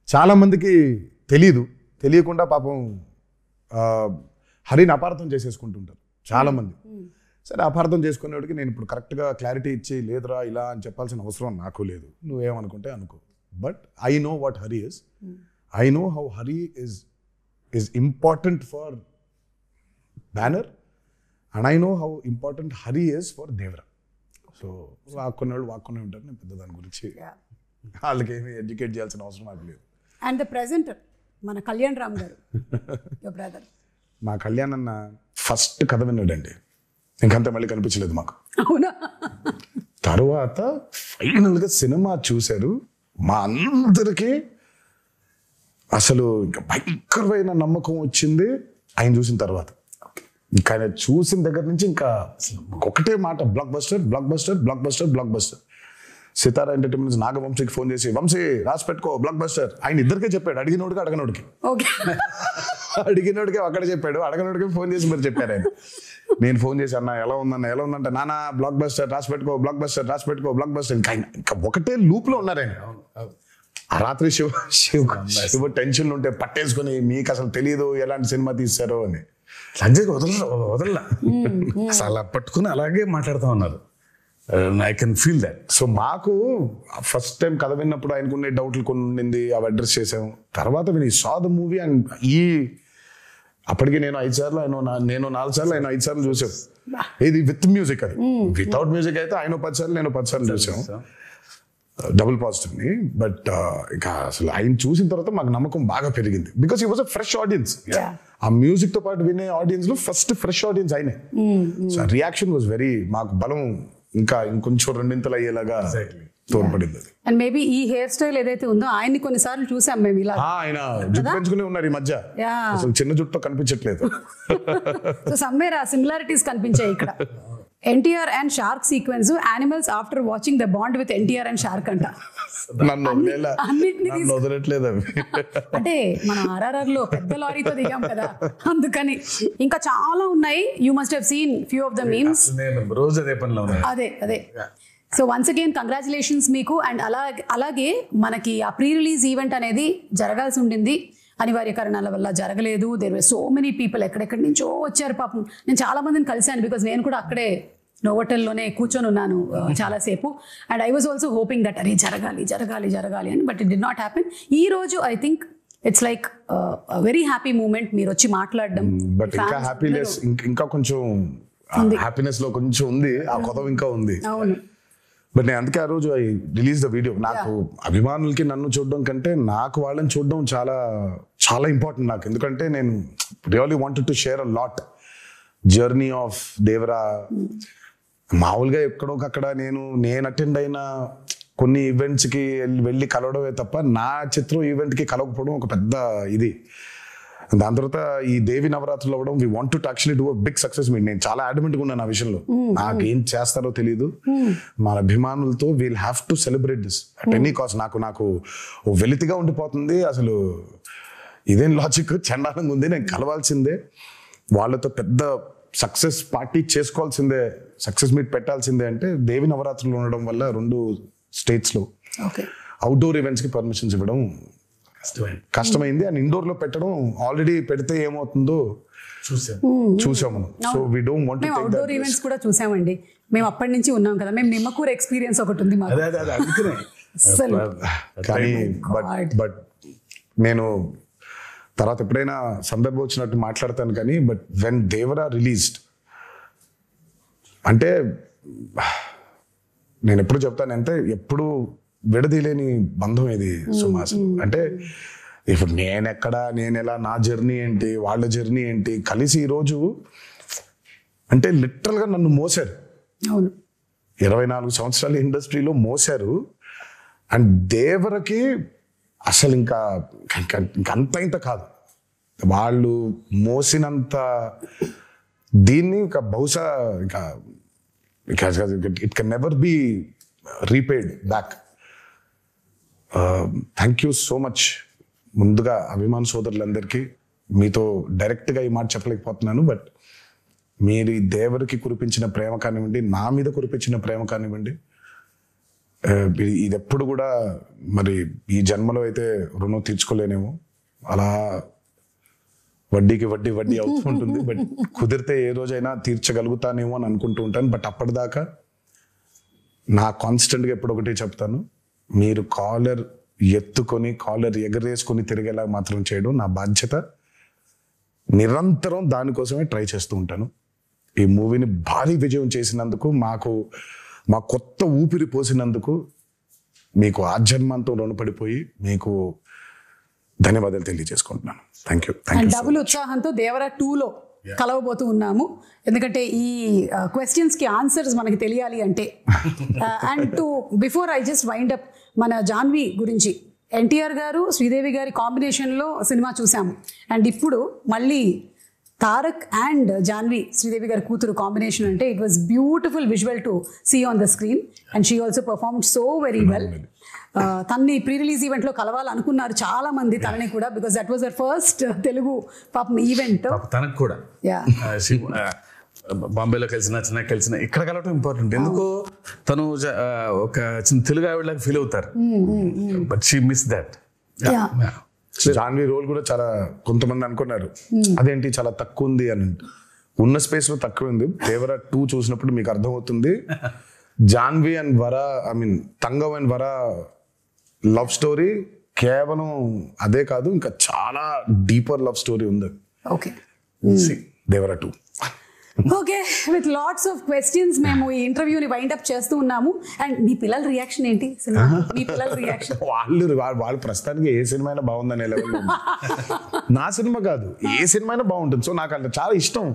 చాలా మందికి తెలీదు, తెలియకుండా పాపం హరిని అపార్థం చేసేసుకుంటుంటారు చాలామంది. సరే అపార్థం చేసుకునేవాడికి నేను ఇప్పుడు కరెక్ట్గా క్లారిటీ ఇచ్చి లేదురా ఇలా అని చెప్పాల్సిన అవసరం నాకు లేదు, నువ్వేమనుకుంటే అనుకో. But I know what Hari is, I know how Hari is important for banner and I know how important Hari is for Devara. So వాక్కునేవాళ్ళు వాక్కునే ఉంటారు, నేను పెద్ద దాని గురించి వాళ్ళకి ఏమి ఎడ్యుకేట్ చేయాల్సిన అవసరం నాకు లేదు. అండ్ ద ప్రెజెంటర్ మన కళ్యాణ్ రామ్ గారు, యువర్ బ్రదర్. మా కళ్యాణ్ అన్న ఫస్ట్ కథ విన్నాడండి, ఇంకంతా మళ్ళీ కనిపించలేదు మాకు. అవునా? తర్వాత ఫైనల్గా సినిమా చూశారు, మా అందరికీ అసలు ఇంకా భయంకరమైన నమ్మకం వచ్చింది ఆయన చూసిన తర్వాత. ఇంకా ఆయన చూసిన దగ్గర నుంచి ఇంకా ఒకటే మాట, blockbuster blockbuster blockbuster blockbuster. Sithara entertainments నాగవంశీకి ఫోన్ చేసి వంశీ రాసి పెట్టుకో బ్లాక్ బస్టర్, ఆయన ఇద్దరికే చెప్పాడు, అడిగినోడికి అడగనోడికి. అడిగినోడికి అక్కడ చెప్పాడు, అడగనోడికి ఫోన్ చేసి మీరు చెప్పారు ఆయన. నేను ఫోన్ చేసి అన్న ఎలా ఉందంటే నానా బ్లాక్ బస్టర్ రాసి పెట్టుకో బ్లాక్ బస్టర్ రాసి పెట్టుకో బ్లాక్ బస్టర్. ఇంకా ఒకటే లూప్ లో ఉన్నారు ఆయన. ఆ రాత్రి శివ టెన్షన్లు ఉంటే పట్టేసుకొని మీకు అసలు తెలియదు ఎలాంటి సినిమా తీశారో అని. సంజయ్ వదలలా అసలు అలా పట్టుకుని అలాగే మాట్లాడుతూ ఉన్నారు. I can feel that. So మాకు ఫస్ట్ టైం కథ విన్నప్పుడు ఆయనకున్న డౌట్లు కొన్ని ఉండింది, అవి అడ్రస్ చేసాము. తర్వాత విని సా ద మూవీ అండ్ అప్పటికి నేను 5 సార్లు, నేను 4 సార్లు, ఆయన 5 సార్లు చూసాం. ఇది విత్ మ్యూజిక్, అది వితౌట్ మ్యూజిక్ అయితే ఆయన 10 సార్లు నేను 10 సార్లు చూసాం, డబుల్ పాజిటివ్ని. బట్ ఇక అసలు ఆయన చూసిన తర్వాత మాకు నమ్మకం బాగా పెరిగింది, because he was a fresh audience. ఆ మ్యూజిక్ తో పాటు వినే ఆడియన్స్ లో ఫస్ట్ ఫ్రెష్ ఆడియన్స్ ఆయనే. సో రియాక్షన్ వాజ్ వెరీ, మాకు బలం ఇంకా ఇంకొంచెం రెండింతలు అయ్యేలాగా తోడ్పడింది. అండ్ మేబీ ఈ హెయిర్ స్టైల్ ఏదైతే ఉందో ఆయన్ని కొన్నిసార్లు చూసాం మేము ఇలా. ఆయన జుట్టు పెంచుకునే ఉన్నారు ఈ మధ్య, అసలు చిన్న జుట్టు కనిపించట్లేదు. సో సమ్వేర్ ఆ సిమిలారిటీస్ కనిపించాయి ఇక్కడ. NTR and shark sequence, animals after watching the bond with NTR and shark అంట. నన్ను వదలట్లేదు అవి. అంటే మనం RRR లో పెద్ద లారీతో దిగాం కదా, అందుకని. ఇంకా చాలా ఉన్నాయి, you must have seen few of the memes. రోజు అదే పనిలో ఉన్నాయి. అదే సో వన్స్ అగైన్ కంగ్రాచులేషన్స్ మీకు. అండ్ అలాగే మనకి ఆ ప్రీ రిలీజ్ ఈవెంట్ అనేది జరగాల్సి ఉండింది, అనివార్య కారణాల వల్ల జరగలేదు. There were so many people, ఎక్కడెక్కడి నుంచో వచ్చారు పాపం. నేను చాలా మందిని కలిశాను, బికాస్ నేను కూడా అక్కడే నోవోటెల్లోనే కూర్చొని ఉన్నాను చాలాసేపు. And I was also hoping that అరే జరగాలి అని, but it did not happen. ఈ రోజు I think it's like very happy moment, మీరు వచ్చి మాట్లాడడం. బట్ ఇంకా హ్యాపీనెస్, ఇంకా కొంచెం హ్యాపీనెస్ లో కొంచెం ఉంది, ఆ కొత్త ఇంకా ఉంది. అవును. బట్ నేను అందుకే ఆ రోజు ఐ రిలీజ్ ద వీడియో. నాకు అభిమానులకి నన్ను చూడడం కంటే నాకు వాళ్ళని చూడడం చాలా చాలా ఇంపార్టెంట్ నాకు. ఎందుకంటే నేను really wanted to share a lot journey of Devara. మామూలుగా ఎక్కడోకక్కడ నేను అటెండ్ అయిన కొన్ని ఈవెంట్స్కి వెళ్ళి కలవడమే తప్ప నా చిత్రం ఈవెంట్కి కలవకపోవడం ఒక పెద్ద ఇది. దాని తర్వాత ఈ దేవి నవరాత్రులు అవ్వడం, we want to actually do a big success meet. నేను చాలా అడ్మెంట్గా ఉన్నాను ఆ విషయంలో. నాకేం చేస్తారో తెలియదు, మన అభిమానులతో we'll have to celebrate this at any cost. నాకు వెలితిగా ఉండిపోతుంది అసలు. ఇదేం లాజిక్, చండాలంగా ఉంది. నేను కలవాల్సిందే, వాళ్ళతో పెద్ద సక్సెస్ పార్టీ చేసుకోవాల్సిందే, సక్సెస్ మీట్ పెట్టాల్సిందే. అంటే దేవి నవరాత్రులు ఉండడం వల్ల 2 స్టేట్స్లో అవుట్డోర్ ఈవెంట్స్కి పర్మిషన్స్ ఇవ్వడం కష్టమైంది. అండ్ ఇండోర్ లో పెట్టడం, ఆల్రెడీ పెడితే ఏమవుతుందో చూసాం మనం. So we don't want to take that. Outdoor events కూడా చూసామండి, మేము అప్పటి నుంచి ఉన్నాం కదా. మేము నిమ్మకూరు ఎక్స్పీరియన్స్ ఒకటి ఉంది మాకు. కానీ బట్ నేను తర్వాత ఎప్పుడైనా సందర్భం వచ్చినట్టు మాట్లాడతాను కానీ, బట్ వెన్ దేవరా రిలీజ్డ్ అంటే నేను ఎప్పుడు చెప్తాను అంటే, ఎప్పుడు విడదీలేని బంధం ఇది సుమాసం. అంటే ఇప్పుడు నేను ఎలా, నా జర్నీ ఏంటి, వాళ్ళ జర్నీ ఏంటి, కలిసి ఈరోజు అంటే లిటరల్గా నన్ను మోసారు. 24 సంవత్సరాల ఇండస్ట్రీలో మోసారు. అండ్ దేవరకి అసలు ఇంకా ఇంత కాదు, వాళ్ళు మోసినంత దీన్ని ఇంకా బహుశా ఇంకా it can never be repaid back. Thank you so much. ముందుగా అభిమాన సోదరులందరికీ మీతో డైరెక్ట్గా ఈ మాట చెప్పలేకపోతున్నాను, బట్ మీరు ఈ దేవరికి కురిపించిన ప్రేమ కానివ్వండి, నా మీద కురిపించిన ప్రేమ కానివ్వండి, ఇది ఎప్పుడు కూడా మరి ఈ జన్మలో అయితే రుణం తీర్చుకోలేనేమో. అలా వడ్డీకి వడ్డీ వడ్డీ అవుతూ ఉంటుంది. బట్ కుదిరితే ఏ రోజైనా తీర్చగలుగుతానేమో అని అనుకుంటూ ఉంటాను. బట్ అప్పటిదాకా నా కాన్స్టెంట్గా ఎప్పుడొకటి చెప్తాను, మీరు కాలర్ ఎత్తుకొని కాలర్ ఎగరేసుకొని తిరిగేలా మాత్రం చేయడం నా బాధ్యత. నిరంతరం దానికోసమే ట్రై చేస్తూ ఉంటాను. ఈ మూవీని భారీ విజయం చేసినందుకు, మా కొత్త ఊపిరి పోసినందుకు మీకు ఆజన్మంతో రుణపడిపోయి మీకు ధన్యవాదాలు తెలియజేసుకుంటున్నాను. Thank you. డబుల్ ఉత్సాహంతో దేవరా 2లో కలవబోతూ ఉన్నాము. ఎందుకంటే ఈ క్వశ్చన్స్కి ఆన్సర్స్ మనకి తెలియాలి అంటే. And before I just wind up, మన జాన్వి గురించి ఎన్టీఆర్ గారు శ్రీదేవి గారి కాంబినేషన్లో సినిమా చూసాము. అండ్ ఇప్పుడు మళ్ళీ తారక్ అండ్ జాన్వి శ్రీదేవి గారి కూతురు కాంబినేషన్ అంటే it was beautiful visual to see on the screen. And she also performed so very well. తన్ని ప్రీ రిలీజ్ ఈవెంట్లో కలవాలనుకున్నారు చాలా మంది తనని కూడా, because that was their first Telugu పాపం ఈవెంట్. తనకు కూడా బాంబేలో కలిసిన కలిసిన ఇక్కడ కలవటం ఇంపార్టెంట్. ఎందుకో తను ఒక చిన్న తెలుగు ఆవిడలాగా ఫీల్ అవుతారు. But she miss that. Janhvi role కూడా చాలా కొంతమంది అనుకున్నారు అదేంటి చాలా తక్కువ ఉంది అని. ఉన్న స్పేస్ లో తక్కువ ఉంది. దేవరా 2 చూసినప్పుడు మీకు అర్థమవుతుంది. Janhvi and Vara, I mean Thangam and Vara love story కేవలం అదే కాదు, ఇంకా చాలా డీపర్ లవ్ స్టోరీ ఉంది. Okay, Devara 2. Okay, with lots of questions మేము ఈ ఇంటర్వ్యూని వైండ్ అప్ చేస్తూ ఉన్నాము. అండ్ మీ పిల్లల రియాక్షన్ ఏంటి సినిమా? మీ పిల్లల రియాక్షన్? వాళ్ళు ప్రస్తుతానికి ఏ సినిమా అయినా బాగుందనే లెవెల్లో. నా సినిమా కాదు, ఏ సినిమా అయినా బాగుంటుంది. సో నాకు అంటే చాలా ఇష్టం.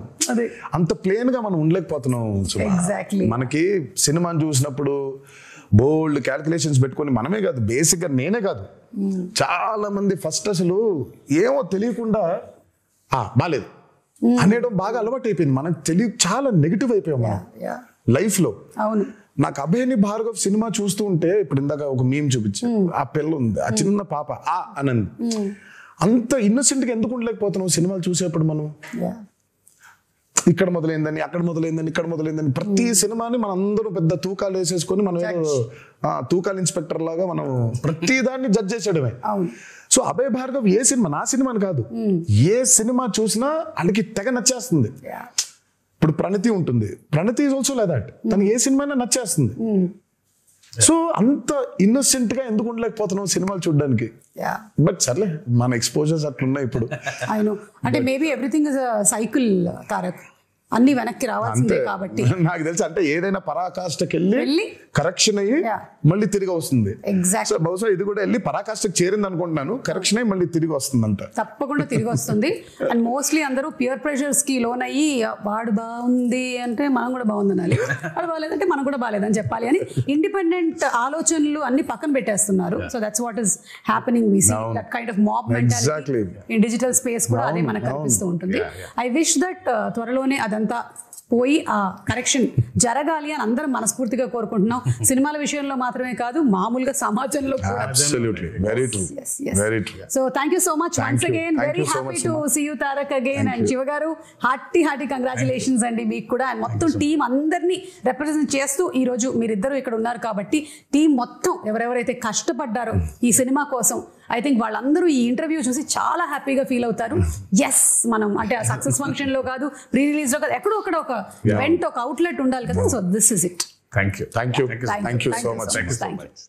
అంత ప్లేన్ గా మనం ఉండలేకపోతున్నాం. ఎగ్జాక్ట్లీ. మనకి సినిమాని చూసినప్పుడు బోల్డ్ క్యాల్కులేషన్స్ పెట్టుకొని మనమే కాదు, బేసిక్ గా నేనే కాదు, చాలా మంది ఫస్ట్ అసలు ఏమో తెలియకుండా బాలేదు అనేయడం బాగా అలవాటు అయిపోయింది. మనకు చాలా నెగిటివ్ అయిపోయాం మనం లైఫ్ లో. అవును. నాకు అభయని భార్గవ్ సినిమా చూస్తూ ఉంటే, ఇప్పుడు ఇందాక ఒక మీమ్ చూపించా, ఆ పిల్ల ఉంది, ఆ చిన్న పాప అనంది. అంత ఇన్నోసెంట్ గా ఎందుకు ఉండలేకపోతున్నాం సినిమాలు చూసేప్పుడు మనం? ఇక్కడ మొదలైందని, అక్కడ మొదలైందని, ఇక్కడ మొదలైందని, ప్రతి సినిమాని మనం అందరూ పెద్ద తూకాలు వేసేసుకొని మనం ఏదో తూకాలు ఇన్స్పెక్టర్ లాగా మనం ప్రతి దాన్ని జడ్జ్ చేసేయడమే. సో అభయ్ భార్గవ్ ఏ సినిమా, నా సినిమాని కాదు, ఏ సినిమా చూసినా వాళ్ళకి తెగ నచ్చేస్తుంది. ఇప్పుడు ప్రణతి ఉంటుంది, ప్రణతి ఈజ్ ఆల్సో లైక్ దట్, తను ఏ సినిమా నచ్చేస్తుంది. సో అంత ఇన్నోసెంట్ గా ఎందుకు ఉండలేకపోతున్నాం సినిమాలు చూడడానికి? బట్ సర్లే, మన ఎక్స్పోజర్స్ అట్లున్నాయి ఇప్పుడు. అంటే maybe everything is a cycle Tarak, అన్ని వెనక్కి రావాల్సిందే కాబట్టి. నాకు తెలిసి అంటే ఏదైనా పరాకాష్ఠకి వెళ్ళి కరెక్షన్ అయ్యి మళ్ళీ తిరిగి వస్తుంది. సో బహుశా ఇది కూడా వెళ్ళి పరాకాష్ఠకి చేరింది అనుకుంటున్నాను, కరెక్షన్ అయ్యి మళ్ళీ తిరిగి వస్తుంది అంట. తప్పకుండా తిరిగి వస్తుంది. అండ్ మోస్ట్లీ అందరూ పియర్ ప్రెషర్స్ కి లోన్ అయ్యి వాడు బాగుంది అంటే మనం కూడా బాగుంది అనాలి, వాడు బాగాలేదంటే మనం కూడా బాగాలేదని చెప్పాలి అని ఇండిపెండెంట్ ఆలోచనలు అన్ని పక్కన పెట్టేస్తున్నారు. So that's what is happening. We see that kind of mob mentality in digital space కూడా అదే మనకు కనిపిస్తూ ఉంటుంది. ఐ విష్ దట్ త్వరలోనే అదంతా పోయి ఆ కరెక్షన్ జరగాలి అని అందరం మనస్ఫూర్తిగా కోరుకుంటున్నాం. సినిమాల విషయంలో మాత్రమే కాదు, మామూలుగా సమాజంలో కూడా. So thank you so much once again. Very happy to see you Tarak again. And Shiva గారు, హార్టీ కంగ్రాచులేషన్స్ అండి మీకు కూడా. అండ్ మొత్తం టీం అందరినీ రిప్రజెంట్ చేస్తూ ఈ రోజు మీరిద్దరు ఇక్కడ ఉన్నారు కాబట్టి టీం మొత్తం ఎవరెవరైతే కష్టపడ్డారో ఈ సినిమా కోసం, ఐ థింక్ వాళ్ళందరూ ఈ ఇంటర్వ్యూ చూసి చాలా హ్యాపీగా ఫీల్ అవుతారు. ఎస్, మనం అంటే సక్సెస్ ఫంక్షన్ లో కాదు, ప్రీ రిలీజ్ లో కాదు, ఎక్కడో ఒకటి ఒక వెంట ఒక అవుట్లెట్ ఉండాలి కదా. So this is it. Thank you so much.